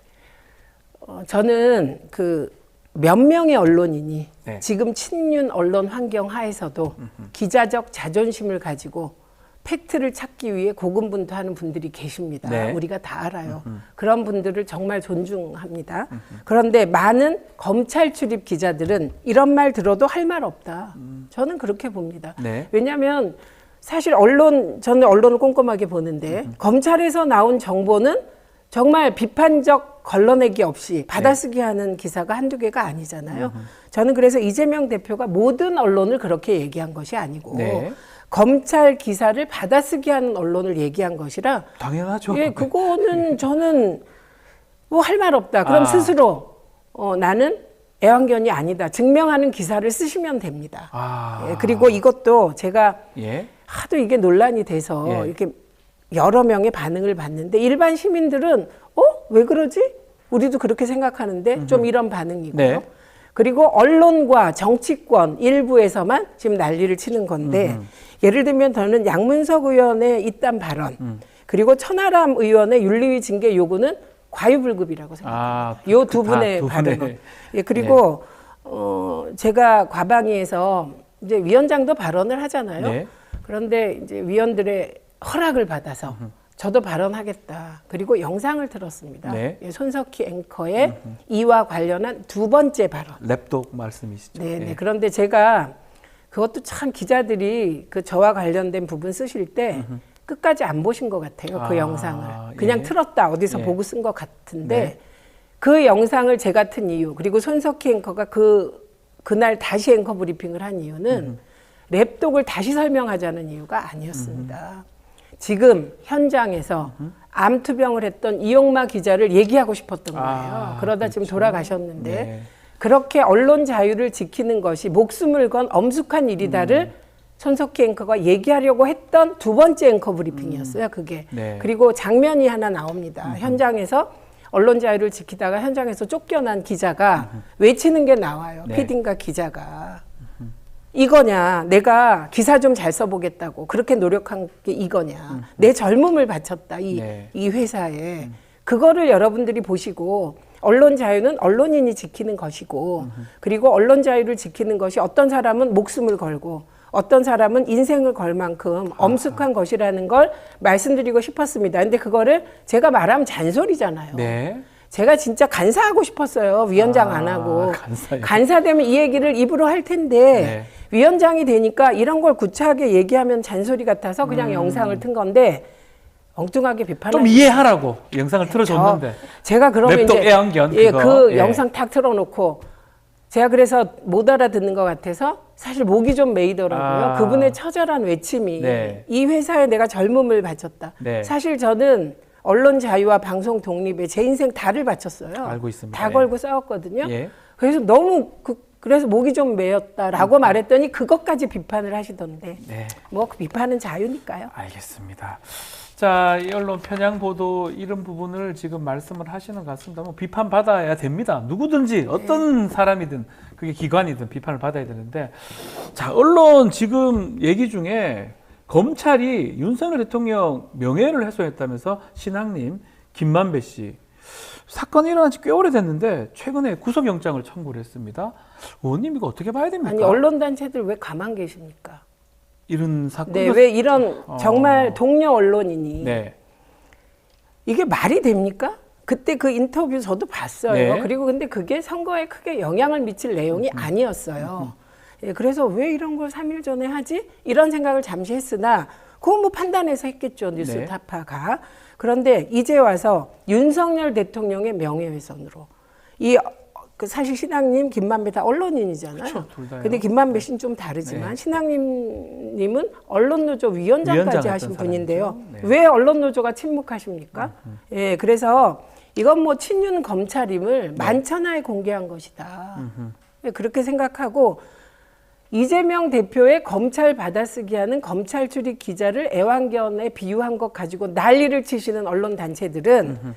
저는 그 몇 명의 언론인이 네. 지금 친윤 언론 환경 하에서도 기자적 자존심을 가지고 팩트를 찾기 위해 고군분투하는 분들이 계십니다. 네. 우리가 다 알아요. 그런 분들을 정말 존중합니다. 그런데 많은 검찰 출입 기자들은 이런 말 들어도 할 말 없다. 저는 그렇게 봅니다. 네. 왜냐하면 사실 저는 언론을 꼼꼼하게 보는데 검찰에서 나온 정보는 정말 비판적 걸러내기 없이 받아쓰기 하는 기사가 한두 개가 아니잖아요. 저는 그래서 이재명 대표가 모든 언론을 그렇게 얘기한 것이 아니고 네. 검찰 기사를 받아쓰기 하는 언론을 얘기한 것이라 당연하죠. 예, 그거는 저는 뭐 할 말 없다. 그럼 스스로 나는 애완견이 아니다. 증명하는 기사를 쓰시면 됩니다. 예, 그리고 이것도 제가 예. 하도 이게 논란이 돼서 예. 이렇게 여러 명의 반응을 봤는데 일반 시민들은 왜 그러지? 우리도 그렇게 생각하는데 좀 이런 반응이고요. 네. 그리고 언론과 정치권 일부에서만 지금 난리를 치는 건데 예를 들면 저는 양문석 의원의 이딴 발언 그리고 천하람 의원의 윤리위 징계 요구는 과유불급이라고 생각합니다. 이 두 분의 발언은. 예, 그리고 제가 과방위에서 이제 위원장도 발언을 하잖아요. 네. 그런데 이제 위원들의 허락을 받아서 저도 발언하겠다. 그리고 영상을 들었습니다. 네. 예, 손석희 앵커의 이와 관련한 두 번째 발언. 랩독 말씀이시죠. 네, 예. 그런데 제가 그것도 참 기자들이 그 저와 관련된 부분 쓰실 때 끝까지 안 보신 것 같아요. 그 영상을. 그냥 예. 틀었다. 어디서 예. 보고 쓴 것 같은데 네. 그 영상을 제가 튼 이유 그리고 손석희 앵커가 그날 다시 앵커 브리핑을 한 이유는 랩독을 다시 설명하자는 이유가 아니었습니다. 지금 현장에서 암투병을 했던 이용마 기자를 얘기하고 싶었던 거예요. 그러다 지금 그렇죠. 돌아가셨는데 네. 그렇게 언론 자유를 지키는 것이 목숨을 건 엄숙한 일이다를 손석희 앵커가 얘기하려고 했던 두 번째 앵커 브리핑이었어요. 그게. 네. 그리고 장면이 하나 나옵니다. 현장에서 언론 자유를 지키다가 현장에서 쫓겨난 기자가 외치는 게 나와요. 네. PD인가 기자가. 이거냐, 내가 기사 좀 잘 써보겠다고 그렇게 노력한 게 이거냐, 내 젊음을 바쳤다 이 회사에. 그거를 여러분들이 보시고 언론 자유는 언론인이 지키는 것이고 그리고 언론 자유를 지키는 것이 어떤 사람은 목숨을 걸고 어떤 사람은 인생을 걸 만큼 엄숙한 것이라는 걸 말씀드리고 싶었습니다. 근데 그거를 제가 말하면 잔소리잖아요. 네. 제가 진짜 간사하고 싶었어요. 위원장 안 하고. 간사되면 이 얘기를 입으로 할 텐데 네. 위원장이 되니까 이런 걸 구차하게 얘기하면 잔소리 같아서 그냥 영상을 튼 건데 엉뚱하게 비판을 좀 이해하라고 영상을 틀어줬는데 제가 그러면 랩독 이제 애완견 예, 그거. 그 예. 영상 탁 틀어놓고 제가 그래서 못 알아듣는 것 같아서 사실 목이 좀 메이더라고요. 그분의 처절한 외침이 네. 이 회사에 내가 젊음을 바쳤다. 네. 사실 저는 언론 자유와 방송 독립에 제 인생 다를 바쳤어요. 알고 있습니다. 다 예. 걸고 싸웠거든요. 예. 그래서 너무 그래서 목이 좀 메였다라고 말했더니 그것까지 비판을 하시던데 네. 뭐 그 비판은 자유니까요. 알겠습니다. 자, 이 언론 편향 보도 이런 부분을 지금 말씀을 하시는 것 같습니다. 뭐 비판 받아야 됩니다. 누구든지 어떤 사람이든 그게 기관이든 비판을 받아야 되는데 자, 언론 지금 얘기 중에 검찰이 윤석열 대통령 명예를 훼손했다면서 신앙님 김만배 씨 사건이 일어난 지 꽤 오래됐는데 최근에 구속영장을 청구를 했습니다. 의원님 이거 어떻게 봐야 됩니까? 아니 언론단체들 왜 가만 계십니까? 이런 사건 네, 왜 이런 정말 동료 언론인이 네. 이게 말이 됩니까? 그때 그 인터뷰 저도 봤어요. 네. 그리고 근데 그게 선거에 크게 영향을 미칠 내용이 아니었어요. 예, 그래서 왜 이런 걸 3일 전에 하지? 이런 생각을 잠시 했으나 그건 뭐 판단해서 했겠죠. 뉴스타파가. 그런데 이제 와서 윤석열 대통령의 명예훼손으로 그 사실 신앙님, 김만배 다 언론인이잖아요. 그렇죠, 둘 다요. 근데 김만배 씨는 좀 다르지만 네. 신앙님님은 언론노조 위원장까지 하신 분인데요. 네. 왜 언론노조가 침묵하십니까? 예, 그래서 이건 뭐 친윤 검찰임을 만천하에 공개한 것이다. 예, 그렇게 생각하고 이재명 대표의 검찰 받아쓰기 하는 검찰 출입 기자를 애완견에 비유한 것 가지고 난리를 치시는 언론 단체들은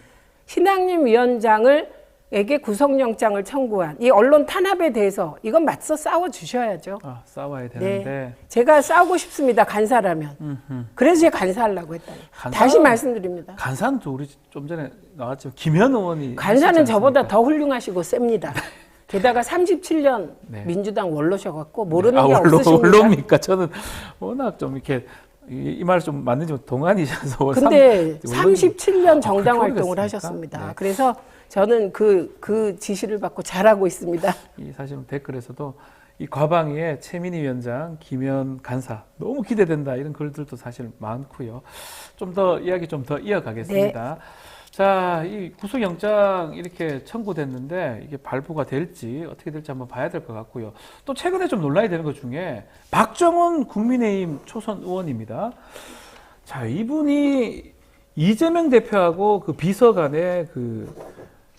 신앙님 위원장에게 구속영장을 청구한 이 언론 탄압에 대해서 이건 맞서 싸워 주셔야죠. 아, 싸워야 되는데. 네, 제가 싸우고 싶습니다. 간사라면. 그래서 제가 간사하려고 했다니. 다시 말씀드립니다. 간사는 또 우리 좀 전에 나왔지만 김현 의원이 간사는 하시지 저보다 않습니까? 더 훌륭하시고 셉니다. 게다가 37년 네. 민주당 원로셔갖고 모르는 게 원로, 없으십니다. 원로입니까? 저는 워낙 좀 이렇게 이 말 좀 맞는지 동안이셔서. 근데 원로님. 37년 정당 그렇게 활동을 오래됐습니까? 하셨습니다. 네. 그래서 저는 그 지시를 받고 잘하고 있습니다. 이 사실 댓글에서도 이 과방위의 최민희 위원장, 김현 간사 너무 기대된다 이런 글들도 사실 많고요. 좀 더 이야기 좀 더 이어가겠습니다. 자, 이 구속영장 이렇게 청구됐는데 이게 발부가 될지 어떻게 될지 한번 봐야 될 것 같고요. 또 최근에 좀 논란이 되는 것 중에 박정훈 국민의힘 초선 의원입니다. 자, 이분이 이재명 대표하고 그 비서관의 그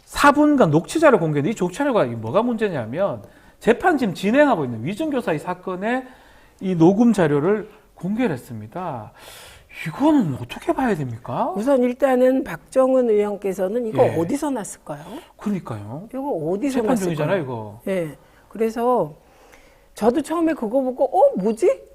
4분간 녹취자를 공개했는데 이 녹취자가 뭐가 문제냐면 재판 지금 진행하고 있는 위증교사 이 사건의 이 녹음 자료를 공개를 했습니다. 이거는 어떻게 봐야 됩니까? 우선 일단은 박정훈 의원께서는 이거 예. 어디서 났을까요? 그러니까요. 이거 어디서 재판 났을까요? 중이잖아요, 이거. 예. 그래서 저도 처음에 그거 보고 뭐지?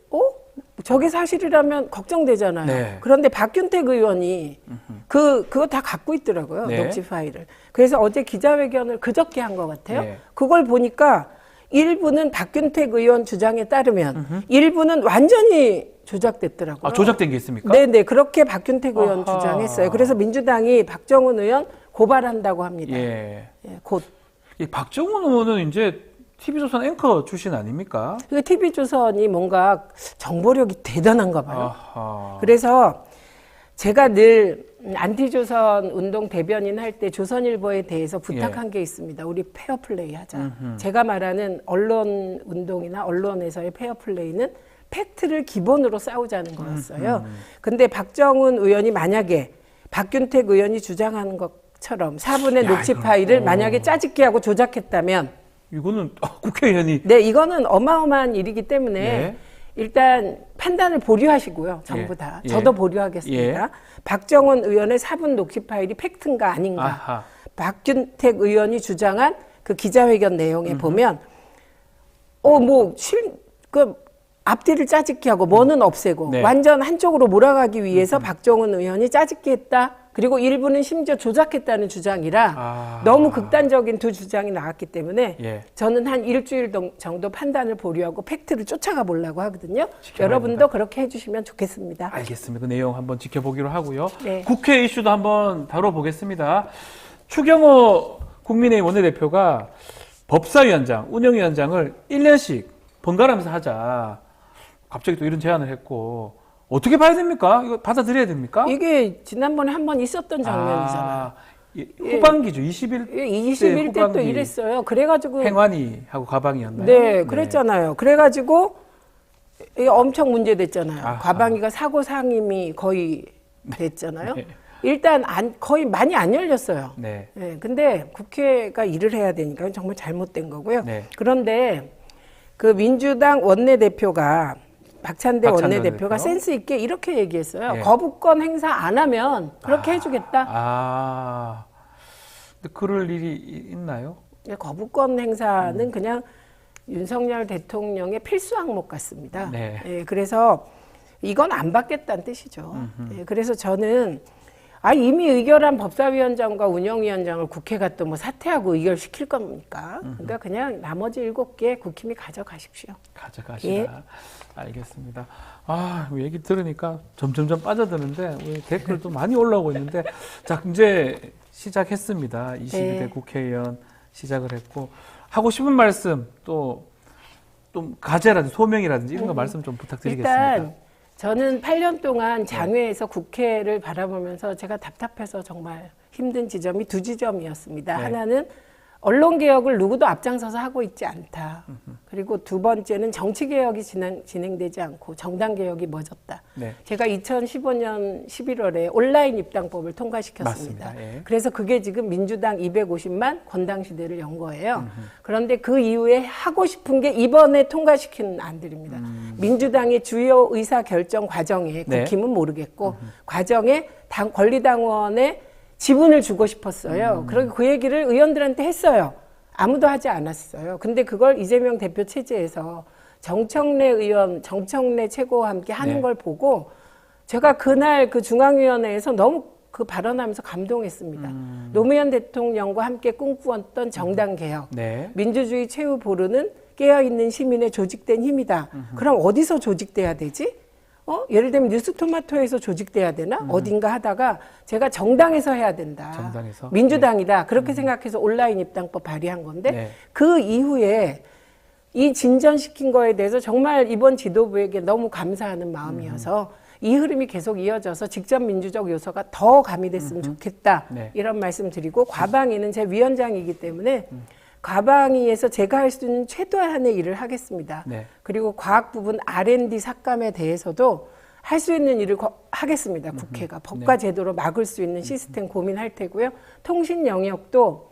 저게 사실이라면 걱정되잖아요. 네. 그런데 박균택 의원이 그거 다 갖고 있더라고요. 네. 녹취 파일을. 그래서 어제 기자회견을 그저께 한 것 같아요. 네. 그걸 보니까 일부는 박균택 의원 주장에 따르면 일부는 완전히 조작됐더라고요. 아, 조작된 게 있습니까? 네네. 그렇게 박균택 의원 아하. 주장했어요. 그래서 민주당이 박정훈 의원 고발한다고 합니다. 예. 예, 곧. 이 박정훈 의원은 이제 TV조선 앵커 출신 아닙니까? 그 TV조선이 뭔가 정보력이 대단한가 봐요. 아하. 그래서 제가 늘 안티조선 운동 대변인 할 때 조선일보에 대해서 부탁한 게 있습니다. 우리 페어플레이 하자. 제가 말하는 언론 운동이나 언론에서의 페어플레이는 팩트를 기본으로 싸우자는 거였어요. 근데 박정훈 의원이 만약에 박균택 의원이 주장하는 것처럼 4분의 녹취 이거, 파일을 만약에 짜집기 하고 조작했다면 이거는 국회의원이 네, 이거는 어마어마한 일이기 때문에 예. 일단 판단을 보류하시고요. 전부 예. 다. 예. 저도 보류하겠습니다. 박정훈 의원의 4분 녹취 파일이 팩트인가 아닌가. 아하. 박균택 의원이 주장한 그 기자회견 내용에 보면 그 앞뒤를 짜집기 하고 뭐는 없애고 네. 완전 한쪽으로 몰아가기 위해서 박정훈 의원이 짜집기 했다. 그리고 일부는 심지어 조작했다는 주장이라 아. 너무 극단적인 두 주장이 나왔기 때문에 예. 저는 한 일주일 정도 판단을 보류하고 팩트를 쫓아가 보려고 하거든요. 지켜봐야 여러분도 된다. 그렇게 해주시면 좋겠습니다. 알겠습니다. 그 내용 한번 지켜보기로 하고요. 네. 국회 이슈도 한번 다뤄보겠습니다. 추경호 국민의힘 원내대표가 법사위원장, 운영위원장을 1년씩 번갈아가면서 하자. 갑자기 또 이런 제안을 했고 어떻게 봐야 됩니까? 이거 받아들여야 됩니까? 이게 지난번에 한 번 있었던 장면이잖아요. 후반기죠. 21대 21대 또 후반기. 이랬어요. 그래가지고 행완이하고 가방이었나요? 네, 그랬잖아요. 그래가지고 이게 엄청 문제됐잖아요. 아하. 과방위가 사고 상임이 거의 됐잖아요. 네. 일단 거의 많이 안 열렸어요. 네. 네, 근데 국회가 일을 해야 되니까 정말 잘못된 거고요. 네. 그런데 그 민주당 원내대표가 박찬대 원내대표가 원내대표. 센스 있게 이렇게 얘기했어요. 예. 거부권 행사 안 하면 그렇게 해주겠다. 아, 근데 그럴 일이 있나요? 거부권 행사는 그냥 윤석열 대통령의 필수 항목 같습니다. 네. 예, 그래서 이건 안 받겠다는 뜻이죠. 예, 그래서 저는 이미 의결한 법사위원장과 운영위원장을 국회가 또 뭐 사퇴하고 의결시킬 겁니까? 그러니까 그냥 나머지 7개 국힘이 가져가십시오. 가져가시라. 예. 알겠습니다. 얘기 들으니까 점점점 빠져드는데 우리 댓글도 많이 올라오고 있는데 자 이제 시작했습니다. 22대 네. 국회의원 시작을 했고 하고 싶은 말씀 또 과제라든지 소명이라든지 이런 거 말씀 좀 부탁드리겠습니다. 일단 저는 8년 동안 장외에서 국회를 바라보면서 제가 답답해서 정말 힘든 지점이 2지점이었습니다. 네. 하나는 언론개혁을 누구도 앞장서서 하고 있지 않다. 그리고 두 번째는 정치개혁이 진행되지 않고 정당개혁이 멎었다. 네. 제가 2015년 11월에 온라인 입당법을 통과시켰습니다. 맞습니다. 예. 그래서 그게 지금 민주당 250만 권당시대를 연 거예요. 그런데 그 이후에 하고 싶은 게 이번에 통과시킨 안들입니다. 민주당의 주요 의사결정 과정에 네. 국힘은 모르겠고 과정에 권리당원의 지분을 주고 싶었어요. 그리고 그 얘기를 의원들한테 했어요. 아무도 하지 않았어요. 근데 그걸 이재명 대표 체제에서 정청래 의원, 정청래 최고와 함께 하는 네. 걸 보고 제가 그날 그 중앙위원회에서 너무 그 발언하면서 감동했습니다. 노무현 대통령과 함께 꿈꾸었던 정당개혁, 네. 민주주의 최후 보루는 깨어있는 시민의 조직된 힘이다. 그럼 어디서 조직돼야 되지? 예를 들면 뉴스토마토에서 조직돼야 되나? 어딘가 하다가 제가 정당에서 해야 된다. 정당에서? 민주당이다. 그렇게 생각해서 온라인 입당법 발의한 건데 네. 그 이후에 이 진전시킨 거에 대해서 정말 이번 지도부에게 너무 감사하는 마음이어서 이 흐름이 계속 이어져서 직접 민주적 요소가 더 가미됐으면 좋겠다. 네. 이런 말씀 드리고 과방위는 제 위원장이기 때문에 과방위에서 제가 할 수 있는 최대한의 일을 하겠습니다. 네. 그리고 과학 부분 R&D 삭감에 대해서도 할 수 있는 일을 하겠습니다. 국회가 법과 제도로 막을 수 있는 시스템 고민할 테고요. 통신 영역도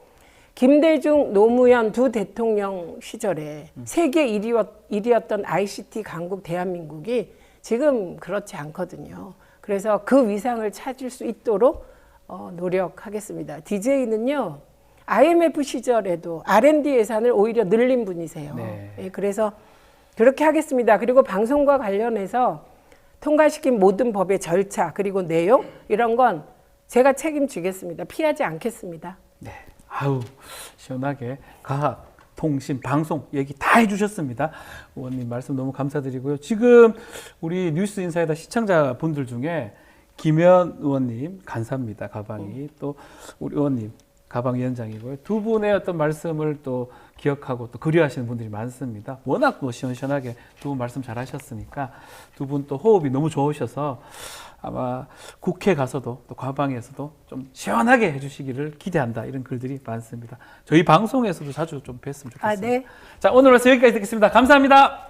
김대중, 노무현 두 대통령 시절에 세계 1위였던 ICT 강국 대한민국이 지금 그렇지 않거든요. 그래서 그 위상을 찾을 수 있도록 노력하겠습니다. DJ는요. IMF 시절에도 R&D 예산을 오히려 늘린 분이세요. 네. 예, 그래서 그렇게 하겠습니다. 그리고 방송과 관련해서 통과시킨 모든 법의 절차 그리고 내용 이런 건 제가 책임지겠습니다. 피하지 않겠습니다. 네. 시원하게 과학, 통신, 방송 얘기 다 해주셨습니다. 의원님 말씀 너무 감사드리고요. 지금 우리 뉴스 인사이다 시청자분들 중에 김현 의원님 간사입니다. 가방이 또 우리 의원님 가방위원장이고요. 두 분의 어떤 말씀을 또 기억하고 또 그리워하시는 분들이 많습니다. 워낙 뭐 시원시원하게 두 분 말씀 잘 하셨으니까 두 분 또 호흡이 너무 좋으셔서 아마 국회 가서도 또 과방에서도 좀 시원하게 해주시기를 기대한다. 이런 글들이 많습니다. 저희 방송에서도 자주 좀 뵀으면 좋겠습니다. 네. 자, 오늘 말씀 여기까지 듣겠습니다. 감사합니다.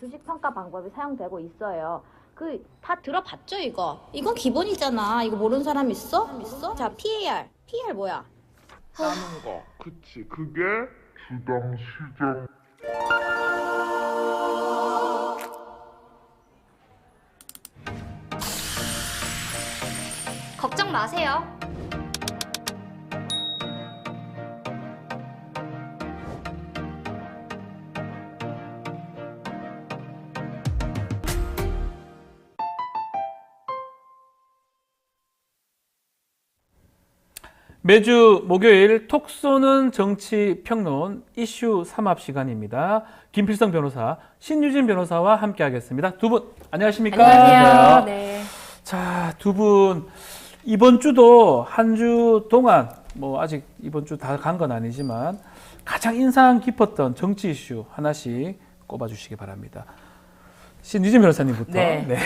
주식평가 방법이 사용되고 있어요. 다 들어봤죠, 이거? 이건 기본이잖아. 이거 모르는 사람 있어? 자, PAR. PAR 뭐야? 하는 거. 그치. 그게 주당 시장. 걱정 마세요. 매주 목요일 톡 쏘는 정치 평론 이슈 3합 시간입니다. 김필성 변호사, 신유진 변호사와 함께 하겠습니다. 두 분 안녕하십니까? 안녕하세요. 네. 자, 두 분 이번 주도 한 주 동안 뭐 아직 이번 주 다 간 건 아니지만 가장 인상 깊었던 정치 이슈 하나씩 꼽아주시기 바랍니다. 신유진 변호사님부터. 네.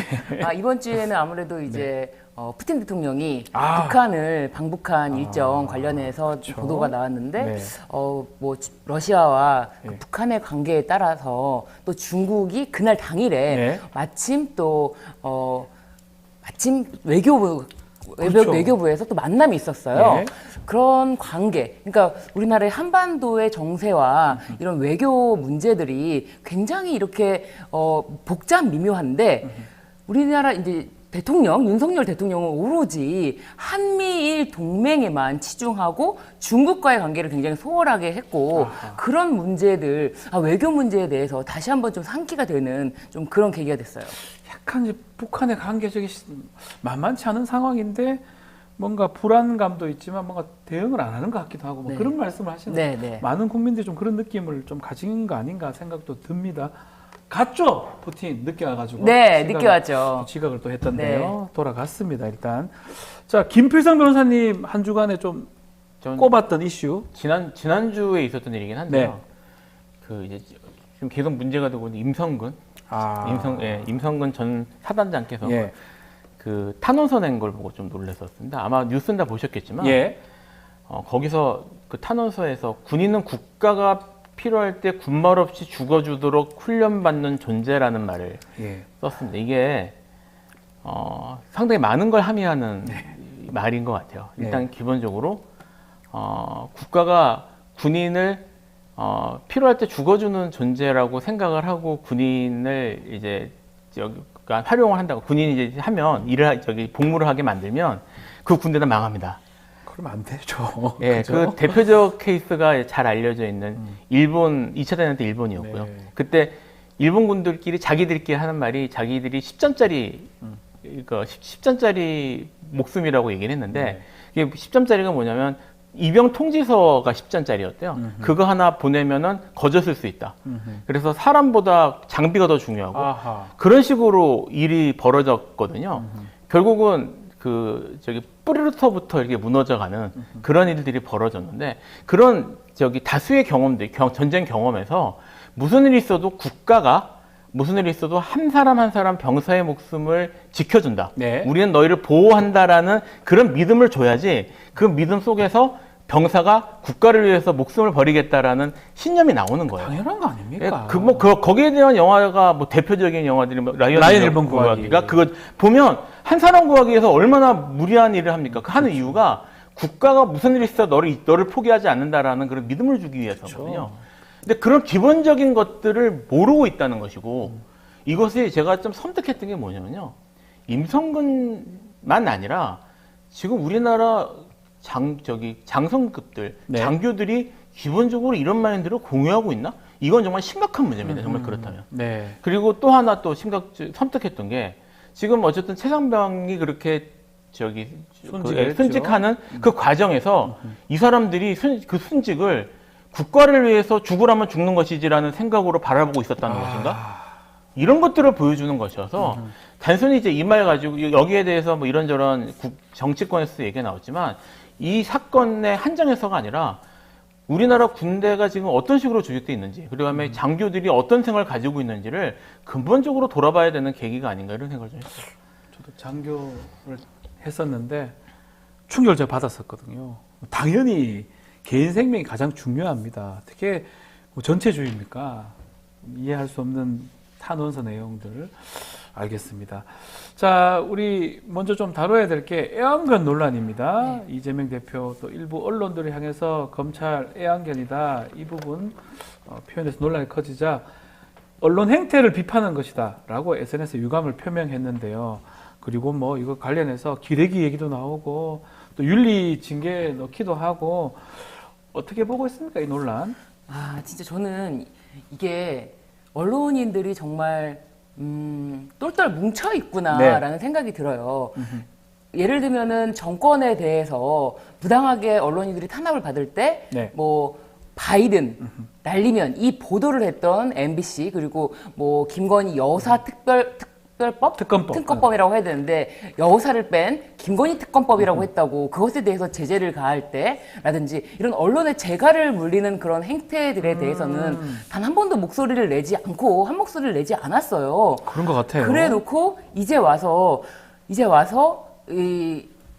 이번 주에는 아무래도 이제 푸틴 대통령이 북한을 방북한 일정 관련해서 그렇죠. 보도가 나왔는데 네. 뭐 러시아와 그 네. 북한의 관계에 따라서 또 중국이 그날 당일에 네. 마침 또 마침 외교부 그렇죠. 외교부에서 또 만남이 있었어요. 네. 그런 관계, 그러니까 우리나라의 한반도의 정세와 이런 외교 문제들이 굉장히 이렇게 복잡 미묘한데 우리나라 이제 윤석열 대통령은 오로지 한미일 동맹에만 치중하고 중국과의 관계를 굉장히 소홀하게 했고 그런 문제들, 외교 문제에 대해서 다시 한번 좀 상기가 되는 좀 그런 계기가 됐어요. 약간 이제 북한의 관계적이 만만치 않은 상황인데 뭔가 불안감도 있지만 뭔가 대응을 안 하는 것 같기도 하고 뭐 네. 그런 말씀을 하시는 네. 많은 국민들이 좀 그런 느낌을 좀 가진 거 아닌가 생각도 듭니다. 갔죠? 푸틴 늦게 와가지고. 네, 늦게 왔죠. 지각을 또 했던데요. 돌아갔습니다, 일단. 자, 김필성 변호사님 한 주간에 좀 꼽았던 이슈. 지난주에 있었던 일이긴 한데요. 그 이제 지금 계속 문제가 되고 있는 임성근. 임성근 전 사단장께서 그 탄원서 낸 걸 보고 좀 놀랐었습니다. 아마 뉴스는 다 보셨겠지만 거기서 그 탄원서에서 군인은 국가가 필요할 때 군말 없이 죽어주도록 훈련받는 존재라는 말을 썼습니다. 이게 상당히 많은 걸 함의하는 말인 것 같아요. 일단 기본적으로 국가가 군인을 필요할 때 죽어주는 존재라고 생각을 하고 군인을 이제 활용을 한다고 군인이 이제 하면 복무를 하게 만들면 그 군대는 망합니다. 그러면 안 되죠. 예, 그죠? 그 대표적 케이스가 잘 알려져 있는 일본 2차 대전 때 일본이었고요. 그때 일본 군들끼리 자기들끼리 하는 말이 자기들이 10점짜리 10점짜리 목숨이라고 얘기를 했는데 이게 10점짜리가 뭐냐면 이병 통지서가 10점짜리였대요. 그거 하나 보내면은 거저 쓸 수 있다. 그래서 사람보다 장비가 더 중요하고 그런 식으로 일이 벌어졌거든요. 결국은 뿌리부터 이렇게 무너져가는 그런 일들이 벌어졌는데 그런 다수의 경험들, 전쟁 경험에서 무슨 일이 있어도 국가가 무슨 일이 있어도 한 사람 한 사람 병사의 목숨을 지켜준다. 우리는 너희를 보호한다라는 그런 믿음을 줘야지 그 믿음 속에서 병사가 국가를 위해서 목숨을 버리겠다라는 신념이 나오는 거예요. 당연한 거 아닙니까? 거기에 대한 영화가 대표적인 영화들이 라이언 일본 구하기가 그거 보면 한 사람 구하기 위해서 얼마나 무리한 일을 합니까? 그 하는 이유가 국가가 무슨 일이 있어 너를 포기하지 않는다라는 그런 믿음을 주기 위해서거든요. 근데 그런 기본적인 것들을 모르고 있다는 것이고 이것이 제가 좀 섬뜩했던 게 뭐냐면요. 임성근만 아니라 지금 우리나라 장성급들, 장교들이 기본적으로 이런 마인드를 공유하고 있나? 이건 정말 심각한 문제입니다. 정말 그렇다면. 그리고 또 하나 또 섬뜩했던 게 지금 어쨌든 최상병이 그렇게 순직하는 그 과정에서 이 사람들이 그 순직을 국가를 위해서 죽으라면 죽는 것이지라는 생각으로 바라보고 있었다는 것인가? 이런 것들을 보여주는 것이어서 단순히 이제 이 말 가지고 여기에 대해서 뭐 이런저런 정치권에서 얘기가 나왔지만 이 사건의 한정에서가 아니라 우리나라 군대가 지금 어떤 식으로 조직되어 있는지 그리고 다음에 장교들이 어떤 생각을 가지고 있는지를 근본적으로 돌아봐야 되는 계기가 아닌가 이런 생각을 좀 했어요. 저도 장교를 했었는데 충격을 제가 받았었거든요. 당연히 개인 생명이 가장 중요합니다. 어떻게 전체주의입니까? 이해할 수 없는 탄원서 내용들 알겠습니다. 자, 우리 먼저 좀 다뤄야 될 게 애완견 논란입니다. 이재명 대표 또 일부 언론들을 향해서 검찰 애완견이다 이 부분 표현해서 논란이 커지자 언론 행태를 비판한 것이다라고 SNS에 유감을 표명했는데요. 그리고 뭐 이거 관련해서 기레기 얘기도 나오고 또 윤리 징계 넣기도 하고 어떻게 보고 있습니까 이 논란? 진짜 저는 이게 언론인들이 정말 똘똘 뭉쳐 있구나라는 생각이 들어요. 예를 들면은 정권에 대해서 부당하게 언론인들이 탄압을 받을 때 뭐 바이든 날리면 이 보도를 했던 MBC 그리고 뭐 김건희 여사 특검법이라고 해야 되는데 여우사를 뺀 김건희 특검법이라고 했다고 그것에 대해서 제재를 가할 때라든지 이런 언론의 재갈을 물리는 그런 행태들에 대해서는 단 한 번도 목소리를 내지 않고 한 목소리를 내지 않았어요. 그런 것 같아요. 그래 놓고 이제 와서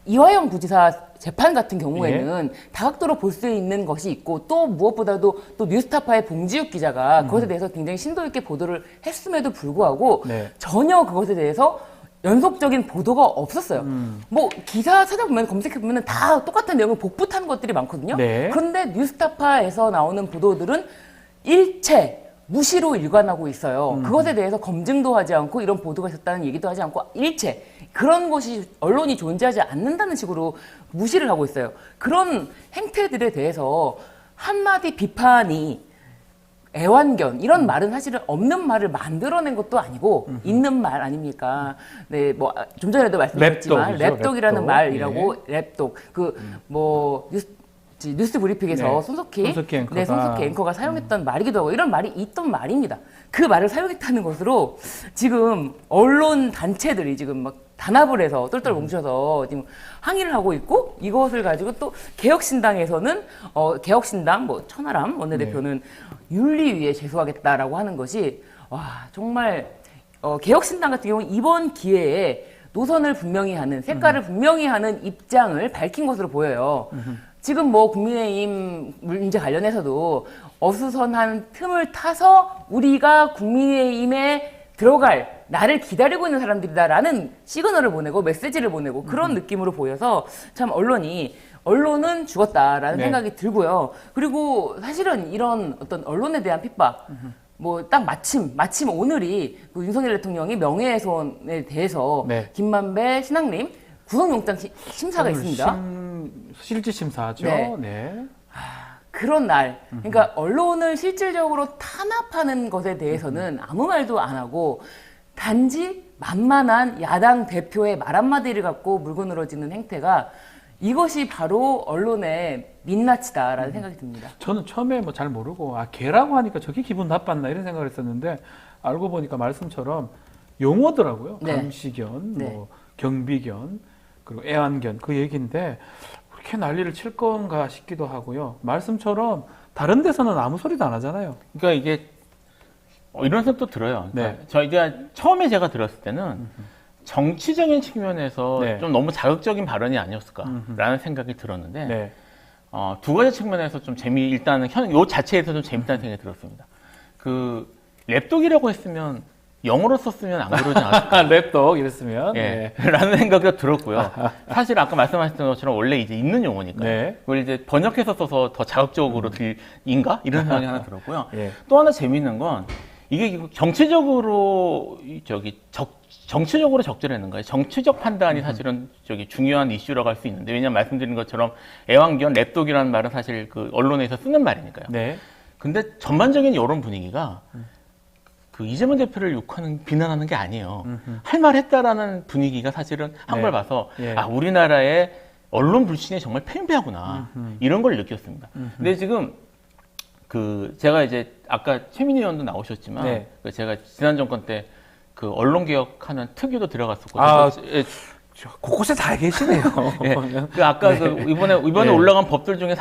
이화영 부지사 재판 같은 경우에는 다각도로 볼 수 있는 것이 있고 또 무엇보다도 또 뉴스타파의 봉지욱 기자가 그것에 대해서 굉장히 심도 있게 보도를 했음에도 불구하고 전혀 그것에 대해서 연속적인 보도가 없었어요. 뭐 기사 찾아보면 검색해보면 다 똑같은 내용을 복붙한 것들이 많거든요. 그런데 뉴스타파에서 나오는 보도들은 일체 무시로 일관하고 있어요. 그것에 대해서 검증도 하지 않고 이런 보도가 있었다는 얘기도 하지 않고 일체 그런 것이 언론이 존재하지 않는다는 식으로 무시를 하고 있어요. 그런 행태들에 대해서 한마디 비판이 애완견 이런 말은 사실은 없는 말을 만들어낸 것도 아니고 있는 말 아닙니까? 네, 뭐 좀 전에도 말씀드렸지만 랩독이라는 말이라고 랩독 뭐 뉴스 브리핑에서 손석희 앵커가 사용했던 말이기도 하고 이런 말이 있던 말입니다. 그 말을 사용했다는 것으로 지금 언론 단체들이 지금 막 단합을 해서 똘똘 뭉쳐서 지금 항의를 하고 있고 이것을 가지고 또 개혁신당에서는 개혁신당 뭐 천하람 원내대표는 윤리위에 제소하겠다라고 하는 것이 와 정말 개혁신당 같은 경우는 이번 기회에 노선을 분명히 하는 색깔을 분명히 하는 입장을 밝힌 것으로 보여요. 지금 뭐 국민의힘 문제 관련해서도 어수선한 틈을 타서 우리가 국민의힘에 들어갈 나를 기다리고 있는 사람들이다라는 시그널을 보내고 메시지를 보내고 그런 느낌으로 보여서 참 언론은 죽었다라는 생각이 들고요. 그리고 사실은 이런 어떤 언론에 대한 핍박 뭐 딱 마침 오늘이 그 윤석열 대통령이 명예훼손에 대해서 김만배 신앙림 구속영장 심사가 있습니다. 실질 심사죠. 그런 날, 그러니까 언론을 실질적으로 탄압하는 것에 대해서는 아무 말도 안 하고 단지 만만한 야당 대표의 말 한마디를 갖고 물고 늘어지는 행태가 이것이 바로 언론의 민낯이다라는 생각이 듭니다. 저는 처음에 뭐 잘 모르고 개라고 하니까 저게 기분 나빴나 이런 생각을 했었는데 알고 보니까 말씀처럼 용어더라고요. 감시견, 뭐 경비견, 그리고 애완견 그 얘기인데 그렇게 난리를 칠 건가 싶기도 하고요. 말씀처럼 다른 데서는 아무 소리도 안 하잖아요. 그러니까 이게 이런 생각도 들어요. 그러니까 저희가 처음에 제가 들었을 때는 정치적인 측면에서 좀 너무 자극적인 발언이 아니었을까라는 생각이 들었는데 두 가지 측면에서 좀 일단은 요 자체에서 좀 재밌다는 생각이 들었습니다. 그 랩독이라고 했으면 영어로 썼으면 안 그러지 않았을까? 랩독 이랬으면 라는 생각이 들었고요. 사실 아까 말씀하셨던 것처럼 원래 이제 있는 용어니까요. 그걸 이제 번역해서 써서 더 자극적으로 들인가? 이런 생각이 하나 들었고요. 또 하나 재미있는 건 이게 정치적으로 정치적으로 적절했는 거예요. 정치적 판단이 사실은 중요한 이슈라고 할 수 있는데 왜냐하면 말씀드린 것처럼 애완견, 랩독이라는 말은 사실 그 언론에서 쓰는 말이니까요. 근데 전반적인 여론 분위기가 그 이재명 대표를 비난하는 게 아니에요. 할 말 했다라는 분위기가 사실은 한 걸 봐서 우리나라의 언론 불신이 정말 팽배하구나 이런 걸 느꼈습니다. 근데 지금 제가 이제 아까 최민희 의원도 나오셨지만 제가 지난 정권 때 그 언론 개혁하는 특위도 들어갔었거든요. 곳곳에 다 계시네요. 그 아까 이번에 올라간 법들 중에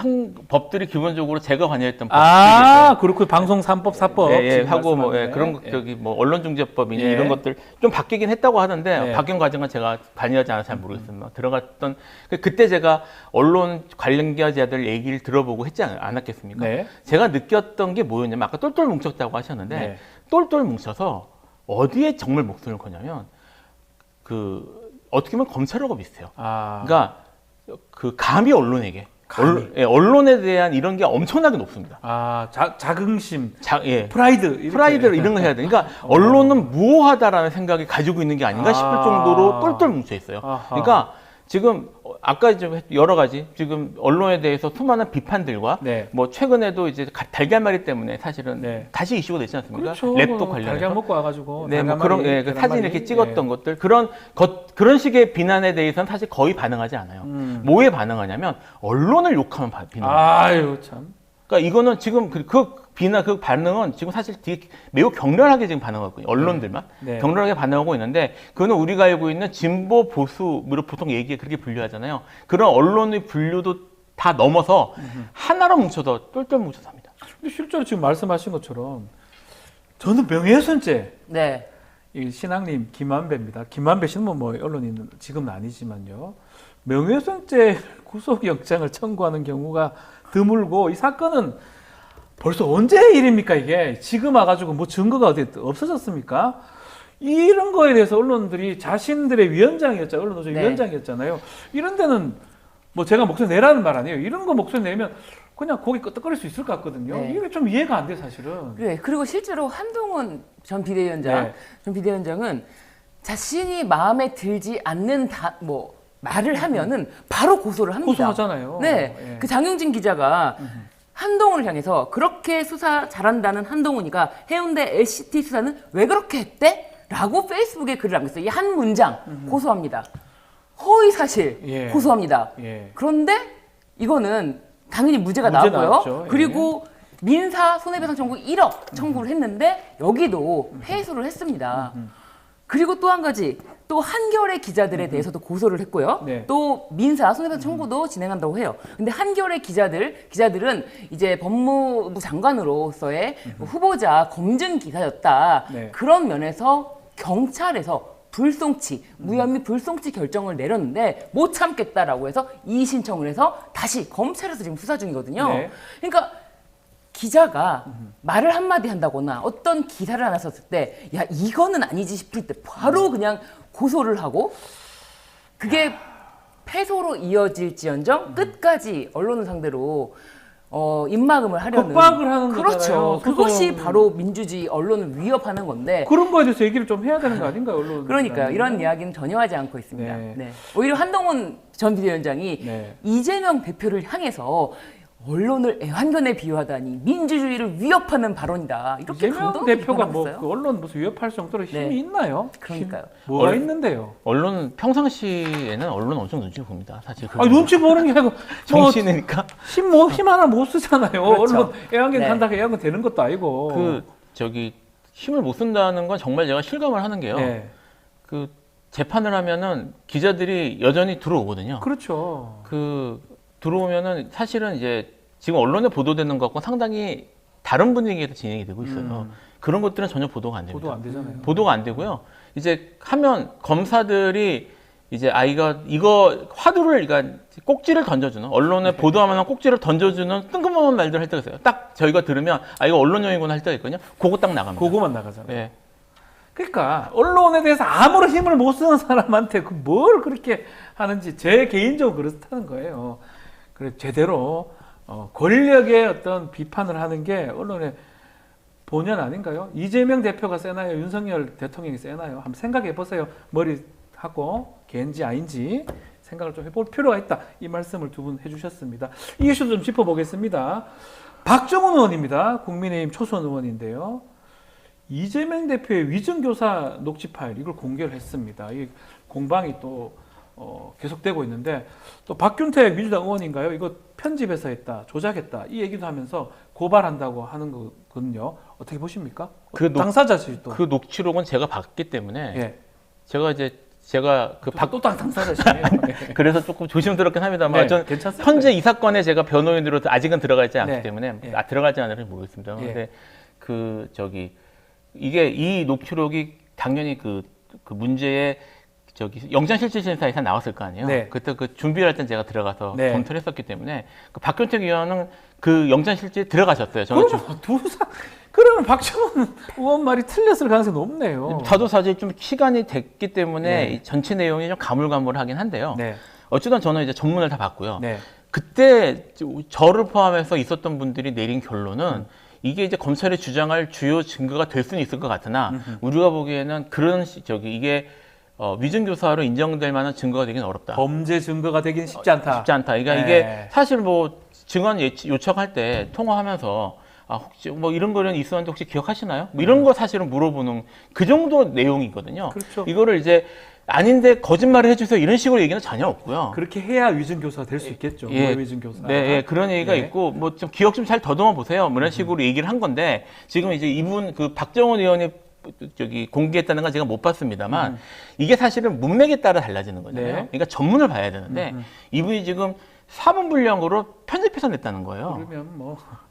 법들이 기본적으로 제가 관여했던 법들이죠. 그렇고 방송 3법, 4법 하고 뭐 그런 뭐 언론중재법이니 이런 것들 좀 바뀌긴 했다고 하던데 바뀐 과정은 제가 관여하지 않아서 잘 모르겠습니다. 들어갔던 그때 제가 언론 관련자들 얘기를 들어보고 했지 않았겠습니까? 제가 느꼈던 게 뭐였냐면 아까 똘똘 뭉쳤다고 하셨는데 똘똘 뭉쳐서 어디에 정말 목소리를 거냐면 어떻게 보면 검찰하고 비슷해요. 그러니까 감히 언론에게 언론에 대한 이런 게 엄청나게 높습니다. 자긍심, 프라이드 이런 거 해야 돼. 그러니까 언론은 무오하다라는 생각이 가지고 있는 게 아닌가 싶을 정도로 똘똘 뭉쳐 있어요. 그러니까 지금 아까 이제 여러 가지 지금 언론에 대해서 수많은 비판들과 뭐 최근에도 이제 달걀말이 때문에 사실은 다시 이슈가 됐지 않습니까? 랩도 관련해서 달걀 먹고 와가지고 뭐 그런 그 사진 이렇게 찍었던 것들 그런 식의 비난에 대해서는 사실 거의 반응하지 않아요. 뭐에 반응하냐면 언론을 욕하면 비난. 아유 참. 그러니까 이거는 지금 그 비난 그 반응은 지금 사실 되게 매우 격렬하게 지금 반응하고 있거든요. 언론들만 네. 격렬하게 반응하고 있는데 그거는 우리가 알고 있는 진보 보수로 보통 얘기에 그렇게 분류하잖아요. 그런 언론의 분류도 다 넘어서 하나로 뭉쳐서 똘똘 뭉쳐서 합니다. 근데 실제로 지금 말씀하신 것처럼 저는 명예훼손죄. 네. 이 신앙님 김만배입니다. 김만배 씨는 뭐 언론인 지금은 아니지만요. 명예훼손죄 구속영장을 청구하는 경우가 드물고 이 사건은 벌써 언제 일입니까 이게? 지금 와가지고 뭐 증거가 어디 없어졌습니까? 이런 거에 대해서 언론들이 자신들의 위원장이었잖아요. 언론노조 네. 위원장이었잖아요. 이런 데는 뭐 제가 목소리 내라는 말 아니에요. 이런 거 목소리 내면 그냥 고개 끄덕거릴 수 있을 것 같거든요. 네. 이게 좀 이해가 안 돼 사실은. 네, 그리고 실제로 한동훈 전 비대위원장, 네. 전 비대위원장은 자신이 마음에 들지 않는 말을 하면은 바로 고소를 합니다. 고소하잖아요. 네, 예. 그 장용진 기자가 한동훈을 향해서 그렇게 수사 잘한다는 한동훈이가 해운대 LCT 수사는 왜 그렇게 했대? 라고 페이스북에 글을 남겼어요. 이 한 문장 고소합니다. 허위 사실 예. 고소합니다. 예. 그런데 이거는 당연히 무죄가 무죄 나왔고요. 나왔죠. 예. 그리고 민사 손해배상 청구 1억 청구를 했는데 여기도 패소를 했습니다. 그리고 또 한 가지, 또 한겨레 기자들에 대해서도 고소를 했고요. 네. 또 민사 손해배상 청구도 진행한다고 해요. 근데 한겨레 기자들은 이제 법무부 장관으로서의 후보자 검증 기사였다. 네. 그런 면에서 경찰에서 불송치, 무혐의 불송치 결정을 내렸는데 못 참겠다라고 해서 이의 신청을 해서 다시 검찰에서 지금 수사 중이거든요. 네. 그러니까 기자가 말을 한마디 한다거나 어떤 기사를 하나 썼을 때 야 이거는 아니지 싶을 때 바로 그냥 고소를 하고 그게 패소로 이어질지언정 끝까지 언론을 상대로 입막음을 하려는 겁박을 하는 그렇죠. 거잖아요. 그것이 소송. 바로 민주주의 언론을 위협하는 건데 그런 거에 대해서 얘기를 좀 해야 되는 거 아닌가요, 언론? 그러니까요. 이런 이야기는 전혀 하지 않고 있습니다. 네. 네. 오히려 한동훈 전 비대위원장이 네. 이재명 대표를 향해서 언론을 애완견에 비유하다니 민주주의를 위협하는 발언이다. 이렇게 이재명 강도 대표가 비판하셨어요. 그 언론 무슨 위협할 정도로 힘이 네. 있나요? 그러니까요. 뭐가 있는데요? 언론 평상시에는 언론 엄청 눈치 봅니다. 사실. 아 눈치 보는 게 아니고 정치니까. 힘 하나 못 쓰잖아요. 그렇죠. 언론 애완견 네. 간다고 애완견 되는 것도 아니고. 힘을 못 쓴다는 건 정말 제가 실감을 하는 게요. 네. 그 재판을 하면은 기자들이 여전히 들어오거든요. 그렇죠. 들어오면은 사실은 이제 지금 언론에 보도되는 것과 상당히 다른 분위기에서 진행이 되고 있어요. 그런 것들은 전혀 보도가 안 됩니다. 보도 안 되잖아요. 보도가 안 되고요. 이제 하면 검사들이 이제 이거 화두를 그러니까 꼭지를 던져주는 언론에 보도하면 꼭지를 던져주는 뜬금없는 말들 할 때가 있어요. 딱 저희가 들으면 이거 언론용이구나 할 때가 있거든요. 그거 딱 나갑니다. 그거만 나가잖아요. 네. 그러니까 언론에 대해서 아무런 힘을 못 쓰는 사람한테 뭘 그렇게 하는지 제 개인적으로 그렇다는 거예요. 그래 제대로 권력의 어떤 비판을 하는 게 언론의 본연 아닌가요? 이재명 대표가 세나요? 윤석열 대통령이 세나요? 한번 생각해 보세요. 머리하고 개인지 아닌지 생각을 좀 해볼 필요가 있다. 이 말씀을 두 분 해주셨습니다. 이 이슈도 좀 짚어보겠습니다. 박정훈 의원입니다. 국민의힘 초선 의원인데요. 이재명 대표의 위증교사 녹취 파일 이걸 공개를 했습니다. 이 공방이 또 계속되고 있는데 또 박균택 민주당 의원인가요? 이거 편집해서 했다, 조작했다 이 얘기도 하면서 고발한다고 하는 거거든요. 어떻게 보십니까? 당사자시 또. 그 녹취록은 제가 봤기 때문에 예. 제가 또 당사자시네요. 그래서 조금 조심스럽긴 합니다만 네, 전 괜찮습니다. 현재 이 사건에 제가 변호인으로 아직은 들어가지 않기 네. 때문에 예. 들어가지 않을지 모르겠습니다. 예. 근데 이게 이 녹취록이 당연히 그 문제의 영장실질심사에서 나왔을 거 아니에요. 네. 그때 그 준비를 할 땐 제가 들어가서 네. 검토를 했었기 때문에 그 박균택 의원은 그 영장실질에 들어가셨어요. 저는 그러면 박정훈 의원 말이 틀렸을 가능성이 높네요. 저도 사실 좀 시간이 됐기 때문에 네. 이 전체 내용이 좀 가물가물하긴 한데요. 네. 어쨌든 저는 이제 전문을 다 봤고요. 네. 그때 저를 포함해서 있었던 분들이 내린 결론은 이게 이제 검찰이 주장할 주요 증거가 될 수는 있을 것 같으나 우리가 보기에는 그런 이게 위증교사로 인정될 만한 증거가 되긴 어렵다. 범죄 증거가 되긴 쉽지 않다. 쉽지 않다. 그러니까 네. 이게 사실 뭐 증언 요청할 때 통화하면서 아, 혹시 뭐 이런 거는 있었는데 혹시 기억하시나요? 뭐 이런 거 사실은 물어보는 그 정도 내용이거든요. 그렇죠. 이거를 이제 아닌데 거짓말을 해주세요 이런 식으로 얘기는 전혀 없고요. 그렇게 해야 위증교사가 될 수 있겠죠. 예, 위증교사. 네, 예, 그런 얘기가 예. 있고 뭐 좀 기억 좀 잘 더듬어 보세요. 뭐 이런 식으로 얘기를 한 건데 지금 이제 이분 그 박정훈 의원이 저기 공개했다는 건 제가 못 봤습니다만 이게 사실은 문맥에 따라 달라지는 거잖아요. 네. 그러니까 전문을 봐야 되는데 이분이 지금 사본불량으로 편집해서 냈다는 거예요.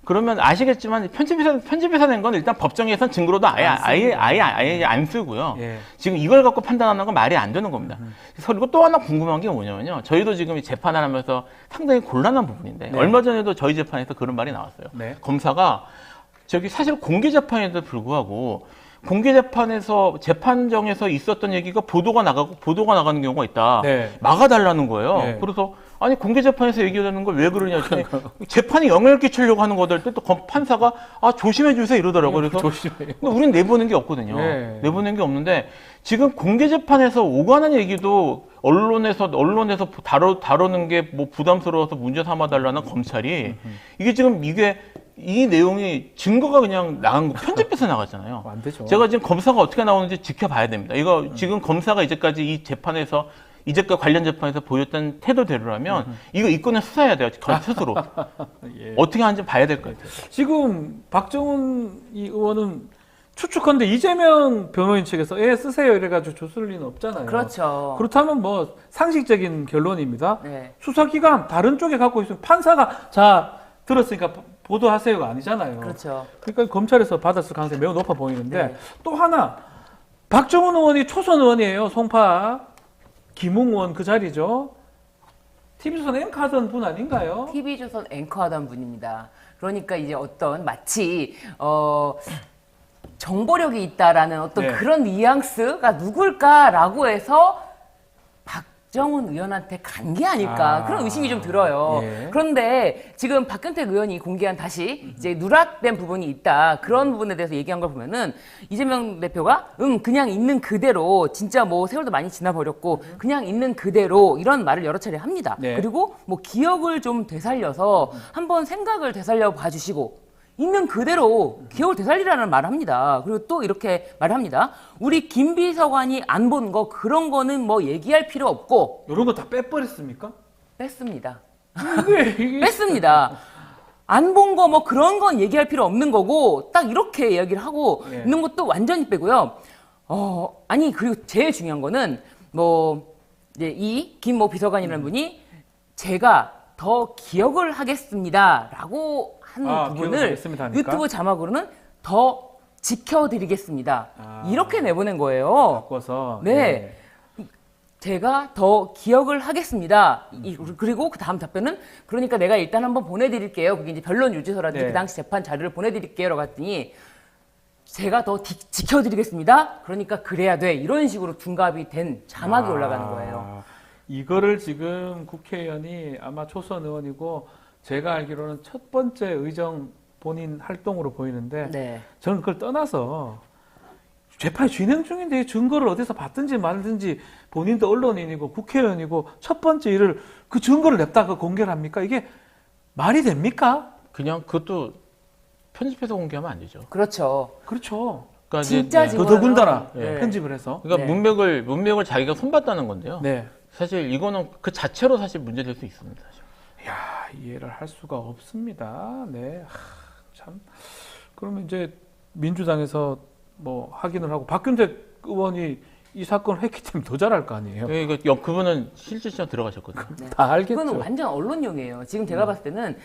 그러면 아시겠지만 편집해서 낸 건 일단 법정에선 증거로도 아예 안 쓰고요. 예. 지금 이걸 갖고 판단하는 건 말이 안 되는 겁니다. 그리고 또 하나 궁금한 게 뭐냐면요. 저희도 지금 재판을 하면서 상당히 곤란한 부분인데 네. 얼마 전에도 저희 재판에서 그런 말이 나왔어요. 네. 검사가 저기 사실 공개 재판에도 불구하고 공개 재판에서 재판정에서 있었던 얘기가 보도가 나가는 경우가 있다. 네. 막아달라는 거예요. 네. 그래서 아니 공개 재판에서 얘기하는 걸 왜 그러냐 했더니 재판에 영향을 끼치려고 하는 거들 때 또 판사가 아 조심해 주세요 이러더라고요. 그래서 조심해요. 우리는 내보낸 게 없거든요. 네. 내보낸 게 없는데 지금 공개 재판에서 오가는 얘기도 언론에서 다루는 게 뭐 부담스러워서 문제 삼아달라는 검찰이 이게 지금 이 내용이 증거가 그냥 나간 거 편집해서 나갔잖아요. 안 되죠. 제가 지금 검사가 어떻게 나오는지 지켜봐야 됩니다. 이거 지금 검사가 이제까지 이 재판에서 이제까지 관련 재판에서 보였던 태도대로라면 이거 이건을 수사해야 돼요. 스스로. 예. 어떻게 하는지 봐야 될 것 같아요. 지금 박정훈 의원은 추측컨대 이재명 변호인 측에서 쓰세요 이래가지고 줬을 리는 없잖아요. 그렇죠. 그렇다면 뭐 상식적인 결론입니다. 네. 수사기관 다른 쪽에 갖고 있으면 판사가 자 들었으니까 보도하세요가 아니잖아요. 그렇죠. 그러니까 검찰에서 받았을 가능성이 매우 높아 보이는데 네. 또 하나 박정훈 의원이 초선 의원이에요. 송파 김웅 의원 그 자리죠. TV조선 앵커 하던 분 아닌가요? TV조선 앵커 하던 분입니다. 그러니까 이제 어떤 마치 정보력이 있다라는 어떤 네. 그런 뉘앙스가 누굴까라고 해서 박정훈 의원한테 간 게 아닐까 그런 의심이 좀 들어요. 예. 그런데 지금 박근택 의원이 공개한 다시 이제 누락된 부분이 있다 그런 부분에 대해서 얘기한 걸 보면은 이재명 대표가 그냥 있는 그대로 진짜 뭐 세월도 많이 지나버렸고 그냥 있는 그대로 이런 말을 여러 차례 합니다. 네. 그리고 뭐 기억을 좀 되살려서 한번 생각을 되살려 봐주시고 있는 그대로 기억을 되살리라는 말을 합니다. 그리고 또 이렇게 말을 합니다. 우리 김 비서관이 안 본 거 그런 거는 뭐 얘기할 필요 없고 이런 거 다 빼버렸습니까? 뺐습니다. 이게 뺐습니다. 안 본 거 뭐 그런 건 얘기할 필요 없는 거고 딱 이렇게 이야기를 하고 예. 있는 것도 완전히 빼고요. 아니 그리고 제일 중요한 거는 뭐 이제 이 김 모 비서관이라는 분이 제가 더 기억을 하겠습니다라고 한 부분을 유튜브 자막으로는 더 지켜드리겠습니다. 이렇게 내보낸 거예요. 바꿔서. 네. 제가 더 기억을 하겠습니다. 그리고 그 다음 답변은 그러니까 내가 일단 한번 보내드릴게요. 그게 이제 변론 유지서라든지 네. 그 당시 재판 자료를 보내드릴게요라고 했더니 제가 더 지켜드리겠습니다. 그러니까 그래야 돼. 이런 식으로 둔갑이 된 자막이 올라가는 거예요. 이거를 지금 국회의원이 아마 초선 의원이고 제가 알기로는 첫 번째 의정 본인 활동으로 보이는데 네. 저는 그걸 떠나서 재판이 진행 중인데 증거를 어디서 봤든지 말든지 본인도 언론인이고 국회의원이고 첫 번째 일을 그 증거를 냈다가 공개를 합니까? 이게 말이 됩니까? 그냥 그것도 편집해서 공개하면 안 되죠. 그렇죠. 그렇죠. 그러니까 진짜 이제, 더더군다나 네. 편집을 해서. 그러니까 네. 문맥을 자기가 손봤다는 건데요. 네. 사실 이거는 그 자체로 사실 문제될 수 있습니다. 사실. 이야, 이해를 할 수가 없습니다. 네. 참. 그러면 이제 민주당에서 뭐 확인을 하고 박균택 의원이 이 사건을 했기 때문에 더 잘할 거 아니에요. 네, 그분은 실질적으로 들어가셨거든요. 네. 다 알겠죠. 그건 완전 언론용이에요. 지금 제가 봤을 때는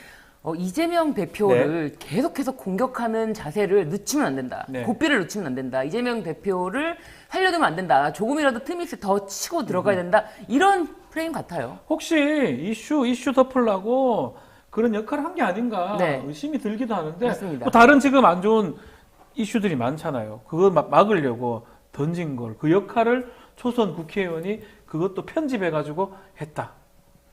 이재명 대표를 계속해서 공격하는 자세를 늦추면 안 된다. 네. 고삐를 늦추면 안 된다. 이재명 대표를 살려두면 안 된다. 조금이라도 틈이 있을 때 더 치고 들어가야 된다. 이런 프레임 같아요. 혹시 이슈 덮으려고 그런 역할을 한 게 아닌가 네. 의심이 들기도 하는데 맞습니다. 뭐 다른 지금 안 좋은 이슈들이 많잖아요. 그거 막으려고 던진 걸 그 역할을 초선 국회의원이 그것도 편집해가지고 했다.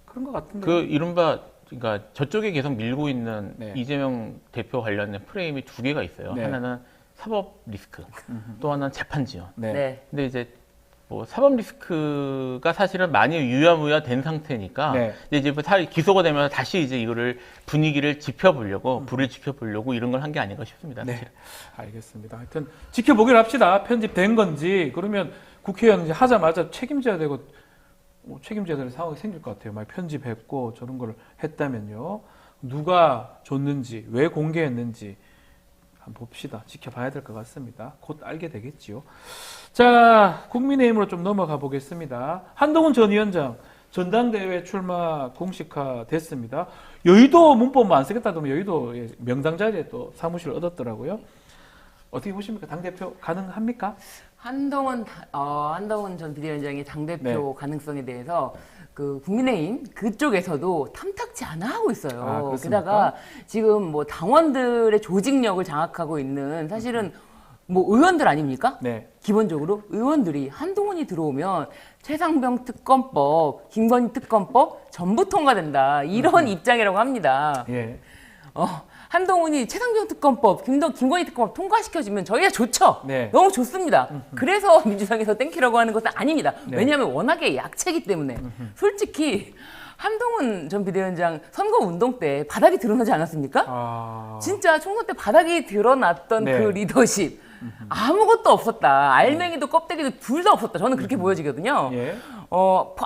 그런 것 같은데. 그 이른바 그러니까 저쪽에 계속 밀고 있는 네. 이재명 대표 관련된 프레임이 두 개가 있어요. 네. 하나는 사법 리스크, 또 하나는 재판 지연. 네. 네. 근데 이제 뭐 사법 리스크가 사실은 많이 유야무야 된 상태니까 네. 이제 기소가 되면 다시 이제 이거를 분위기를 지펴보려고 불을 지펴보려고 이런 걸 한 게 아닌가 싶습니다. 네, 사실. 알겠습니다. 하여튼 지켜보기로 합시다. 편집된 건지 그러면 국회의원 이제 하자마자 책임져야 되고 책임져야 되는 상황이 생길 것 같아요. 만약 편집했고 저런 걸 했다면요. 누가 줬는지 왜 공개했는지 한번 봅시다. 지켜봐야 될 것 같습니다. 곧 알게 되겠지요. 자, 국민의힘으로 좀 넘어가 보겠습니다. 한동훈 전 위원장 전당대회 출마 공식화 됐습니다. 여의도 문법만 안 쓰겠다 그러면 여의도 명당 자리에 또 사무실을 얻었더라고요. 어떻게 보십니까? 당대표 가능합니까? 한동훈 전 비대위원장의 당대표 네. 가능성에 대해서 그 국민의힘 그쪽에서도 탐탁지 않아 하고 있어요. 아, 그렇습니까? 게다가 지금 뭐 당원들의 조직력을 장악하고 있는 사실은 뭐 의원들 아닙니까? 네. 기본적으로 의원들이 한동훈이 들어오면 최상병 특검법, 김건희 특검법 전부 통과된다. 이런 입장이라고 합니다. 예. 한동훈이 최상병 특검법, 김건희 특검법 통과시켜주면 저희가 좋죠. 네. 너무 좋습니다. 그래서 민주당에서 땡키라고 하는 것은 아닙니다. 네. 왜냐하면 워낙에 약체이기 때문에. 솔직히 한동훈 전 비대위원장 선거운동 때 바닥이 드러나지 않았습니까? 진짜 총선 때 바닥이 드러났던 네. 그 리더십. 아무것도 없었다. 알맹이도 껍데기도 둘 다 없었다. 저는 그렇게 보여지거든요. 예.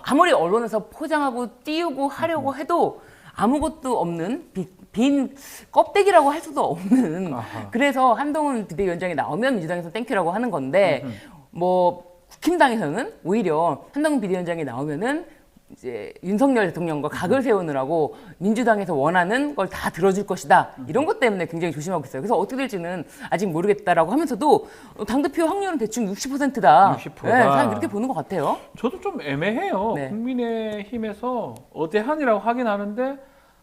아무리 언론에서 포장하고 띄우고 하려고 해도 아무것도 없는 빈 껍데기라고 할 수도 없는. 그래서 한동훈 비대위원장이 나오면 민주당에서 땡큐라고 하는 건데 뭐 국힘당에서는 오히려 한동훈 비대위원장이 나오면은 이제 윤석열 대통령과 각을 세우느라고 민주당에서 원하는 걸 다 들어줄 것이다. 이런 것 때문에 굉장히 조심하고 있어요. 그래서 어떻게 될지는 아직 모르겠다라고 하면서도 당대표 확률은 대충 60%다. 60%다. 네, 사람 그렇게 보는 것 같아요. 저도 좀 애매해요. 네. 국민의힘에서 어대한이라고 하긴 하는데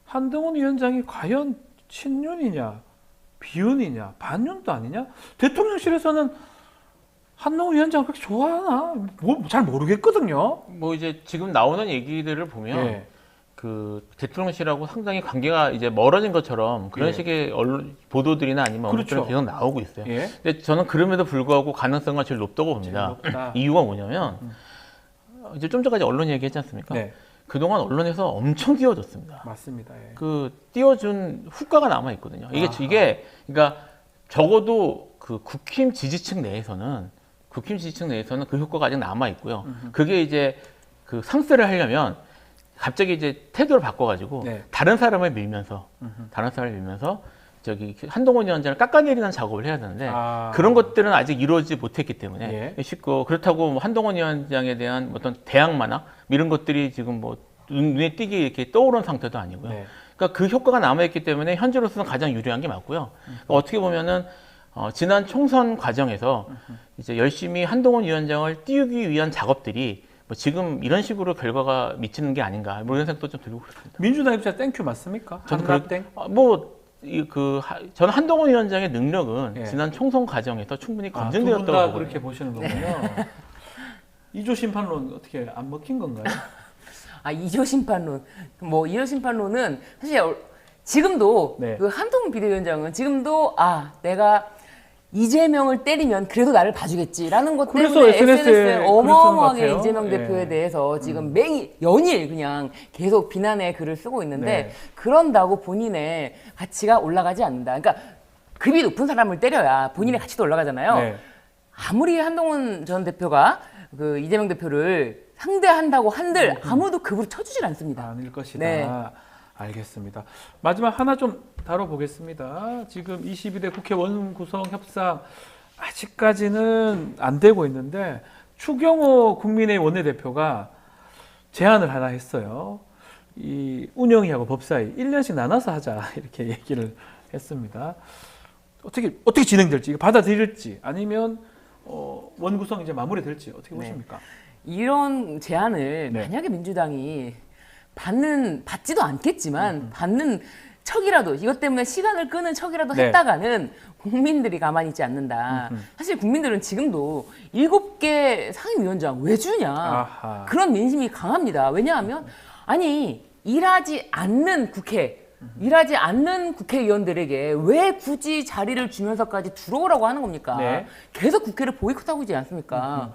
한동훈 위원장이 과연 친윤이냐, 비윤이냐, 반윤도 아니냐? 대통령실에서는 한동훈 위원장 그렇게 좋아하나? 뭐 잘 모르겠거든요. 뭐 이제 지금 나오는 얘기들을 보면 예. 그 대통령실하고 상당히 관계가 이제 멀어진 것처럼 그런 예. 식의 언론 보도들이나 아니면 그렇죠. 언론들은 계속 나오고 있어요. 예. 근데 저는 그럼에도 불구하고 가능성은 제일 높다고 봅니다. 제일 높다. 이유가 뭐냐면 이제 좀 전까지 언론 얘기했지 않습니까? 네. 그동안 언론에서 엄청 띄워줬습니다. 맞습니다. 예. 그 띄워준 후과가 남아 있거든요. 이게 그러니까 적어도 그 국힘 지지층 내에서는 그 효과가 아직 남아 있고요. 그게 이제 그 상쇄를 하려면 갑자기 이제 태도를 바꿔가지고 네. 다른 사람을 밀면서 저기 한동훈 위원장을 깎아내리는 작업을 해야 되는데 그런 것들은 아직 이루어지지 못했기 때문에 쉽고 그렇다고 뭐 한동훈 위원장에 대한 어떤 대항 만화 이런 것들이 지금 뭐 눈에 띄게 이렇게 떠오른 상태도 아니고요. 네. 그러니까 그 효과가 남아있기 때문에 현재로서는 가장 유리한 게 맞고요. 그러니까 어떻게 보면은 지난 총선 과정에서 이제 열심히 한동훈 위원장을 띄우기 위한 작업들이 뭐 지금 이런 식으로 결과가 미치는 게 아닌가 뭐 이런 생각도 좀 들고 그렇습니다. 민주당 입장 땡큐 맞습니까? 한나땡? 저는 한동훈 위원장의 능력은 예. 지난 총선 과정에서 충분히 두 분 검증되었다고 다 보거든요. 그렇게 보시는 거군요. 이조 심판론 어떻게 안 먹힌 건가요? 이조 심판론. 뭐 이조 심판론은 사실 지금도 네. 그 한동훈 비대위원장은 지금도 내가 이재명을 때리면 그래도 나를 봐주겠지라는 것 그래서 때문에 SNS에 SNS에 어마어마하게 글을 쓰는 것 이재명 같아요. 대표에 예. 대해서 지금 연일 그냥 계속 비난의 글을 쓰고 있는데 네. 그런다고 본인의 가치가 올라가지 않는다. 그러니까 급이 높은 사람을 때려야 본인의 가치도 올라가잖아요. 네. 아무리 한동훈 전 대표가 그 이재명 대표를 상대한다고 한들 아무도 급으로 쳐주질 않습니다. 아닐 것이다. 네. 알겠습니다. 마지막 하나 좀 다뤄보겠습니다. 지금 22대 국회 원구성 협상 아직까지는 안 되고 있는데 추경호 국민의힘 원내대표가 제안을 하나 했어요. 이 운영위하고 법사위 1년씩 나눠서 하자 이렇게 얘기를 했습니다. 어떻게 진행될지 받아들일지 아니면 원구성 이제 마무리될지 어떻게 보십니까? 이런 제안을 만약에 민주당이 받지도 않겠지만 받는 척이라도 이것 때문에 시간을 끄는 척이라도 네. 했다가는 국민들이 가만히 있지 않는다. 사실 국민들은 지금도 7개 상임위원장 왜 주냐 아하. 그런 민심이 강합니다. 왜냐하면 일하지 않는 국회의원들에게 왜 굳이 자리를 주면서까지 들어오라고 하는 겁니까? 네. 계속 국회를 보이콧하고 있지 않습니까?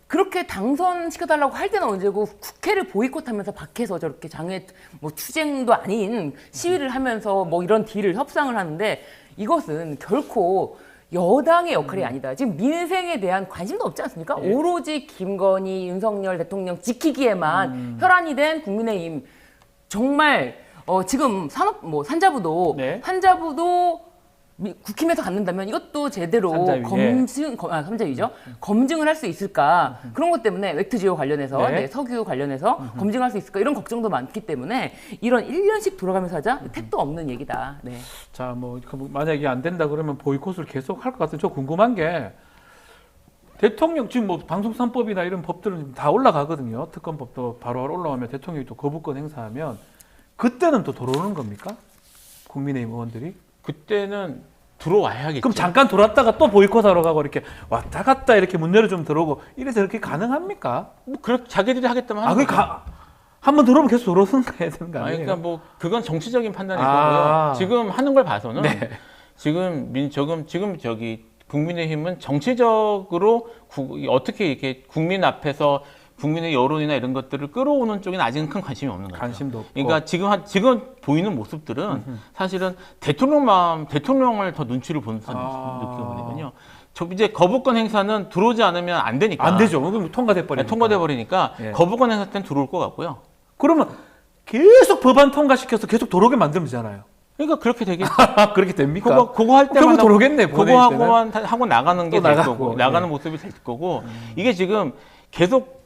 그렇게 당선시켜달라고 할 때는 언제고 국회를 보이콧하면서 밖에서 저렇게 장외 뭐 투쟁도 아닌 시위를 하면서 뭐 이런 딜을 협상을 하는데 이것은 결코 여당의 역할이 아니다. 지금 민생에 대한 관심도 없지 않습니까? 예. 오로지 김건희, 윤석열 대통령 지키기에만 혈안이 된 국민의힘 정말 지금 산자부도 산자부도 국힘에서 갖는다면 이것도 제대로 삼자위죠. 검증을 할 수 있을까? 그런 것 때문에 웨트지오 관련해서 석유 관련해서 검증할 수 있을까? 이런 걱정도 많기 때문에 이런 1년씩 돌아가면서 하자 택도 없는 얘기다. 네. 자, 뭐 만약에 안 된다 그러면 보이콧을 계속 할 것 같은데 저 궁금한 게 대통령 지금 뭐 방송 3법이나 이런 법들은 다 올라가거든요. 특검법도 바로 올라오면 대통령이 또 거부권 행사하면 그때는 또 들어오는 겁니까? 국민의힘 의원들이? 그때는 들어와야겠죠. 그럼 잠깐 돌았다가 또 보이콧하러 가고 이렇게 왔다 갔다 이렇게 문제를 좀 들어오고 이래서 이렇게 가능합니까? 뭐 그렇게 자기들이 하겠다면 하는 거죠. 한번 들어오면 계속 들어오는 가야 되는 거 아니에요? 그러니까 뭐 그건 정치적인 판단일 거고요. 지금 하는 걸 봐서는 지금 저기 국민의힘은 정치적으로 어떻게 이렇게 국민 앞에서 국민의 여론이나 이런 것들을 끌어오는 쪽에는 아직은 큰 관심이 없는 거죠. 관심도 없고. 그러니까 지금 보이는 모습들은 사실은 대통령을 더 눈치를 보는 느낌이거든요. 이제 거부권 행사는 들어오지 않으면 안 되니까. 안 되죠. 그럼 통과돼 버리니까. 통과돼 버리니까 거부권 행사 때는 들어올 것 같고요. 그러면 계속 법안 통과시켜서 계속 들어오게 만들면 되잖아요. 그러니까 그렇게 되겠죠. 그렇게 됩니까? 그거 할 때만 들어오겠네. 그거 하고 나가는 게 될 거고, 나가고, 나가는 모습이 될 거고, 이게 지금 계속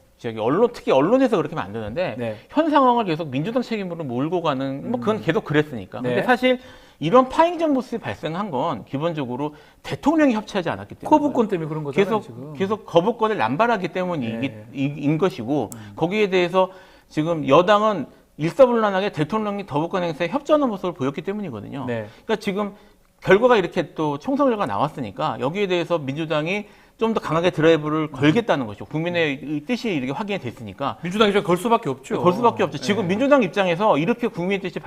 특히 언론에서 그렇게 하면 안 되는데 현 상황을 계속 민주당 책임으로 몰고 가는 뭐 그건 계속 그랬으니까. 근데 사실 이런 파행적 모습이 발생한 건 기본적으로 대통령이 협치하지 않았기 때문에 거부권 때문에 그런 거잖아요. 계속 거부권을 남발하기 때문인 것이고 거기에 대해서 지금 여당은 일사불란하게 대통령이 거부권 행사에 협조하는 모습을 보였기 때문이거든요. 그러니까 지금 결과가 이렇게 또 총선 결과가 나왔으니까 여기에 대해서 민주당이 좀 더 강하게 드라이브를 걸겠다는 것이죠. 국민의 뜻이 이렇게 확인이 됐으니까. 민주당이 걸 수밖에 없죠. 걸 수밖에 없죠. 지금 민주당 입장에서 이렇게 국민의 뜻이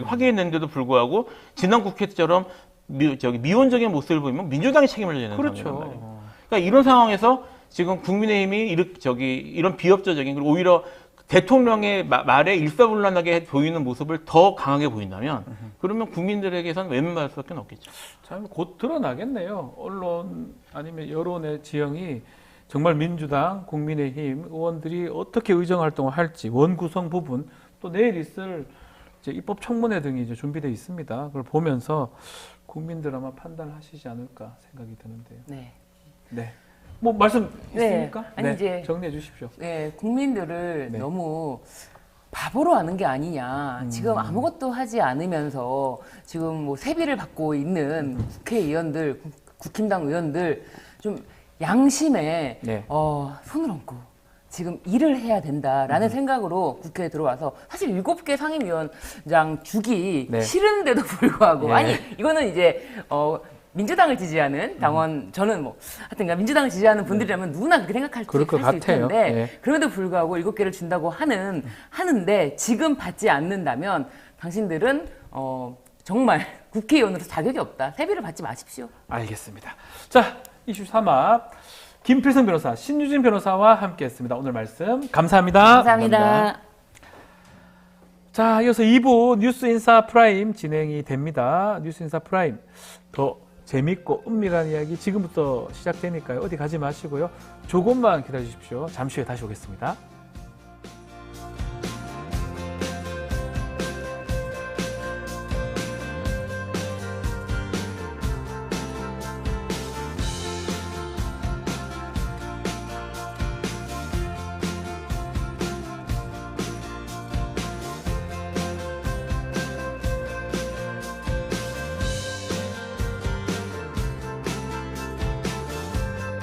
확인이 됐는데도 불구하고 지난 국회 때처럼 미온적인 모습을 보이면 민주당이 책임을 져야 되는 상황이란 말이에요. 그러니까 이런 상황에서 지금 국민의힘이 이런 비협조적인 그리고 오히려 대통령의 말에 일사불란하게 보이는 모습을 더 강하게 보인다면 그러면 국민들에게선 외면받을 수밖에 없겠죠. 참 곧 드러나겠네요. 언론 아니면 여론의 지형이 정말 민주당, 국민의힘 의원들이 어떻게 의정 활동을 할지 원구성 부분 또 내일 있을 이제 입법 청문회 등이 이제 준비되어 있습니다. 그걸 보면서 국민들 아마 판단하시지 않을까 생각이 드는데요. 네. 뭐 말씀 있습니까? 아니 이제 정리해 주십시오. 국민들을 너무 바보로 하는 게 아니냐. 지금 아무것도 하지 않으면서 지금 뭐 세비를 받고 있는 국회의원들, 국힘당 의원들 좀 양심에 손을 얹고 지금 일을 해야 된다라는 생각으로 국회에 들어와서 사실 7개 상임위원장 주기 싫은데도 불구하고 아니 이거는 이제 민주당을 지지하는 당원 저는 뭐 하여튼가 민주당을 지지하는 분들이라면 누구나 그렇게 생각할 수 있을 텐데 그럼에도 불구하고 7개를 준다고 하는데 지금 받지 않는다면 당신들은 정말 국회의원으로 자격이 없다. 세비를 받지 마십시오. 알겠습니다. 자, 이슈 3합 김필성 변호사, 신유진 변호사와 함께했습니다. 오늘 말씀 감사합니다. 감사합니다. 자, 이어서 2부 뉴스인사 프라임 진행이 됩니다. 뉴스인사 프라임 더 재밌고 은밀한 이야기 지금부터 시작되니까요. 어디 가지 마시고요. 조금만 기다려 주십시오. 잠시 후에 다시 오겠습니다.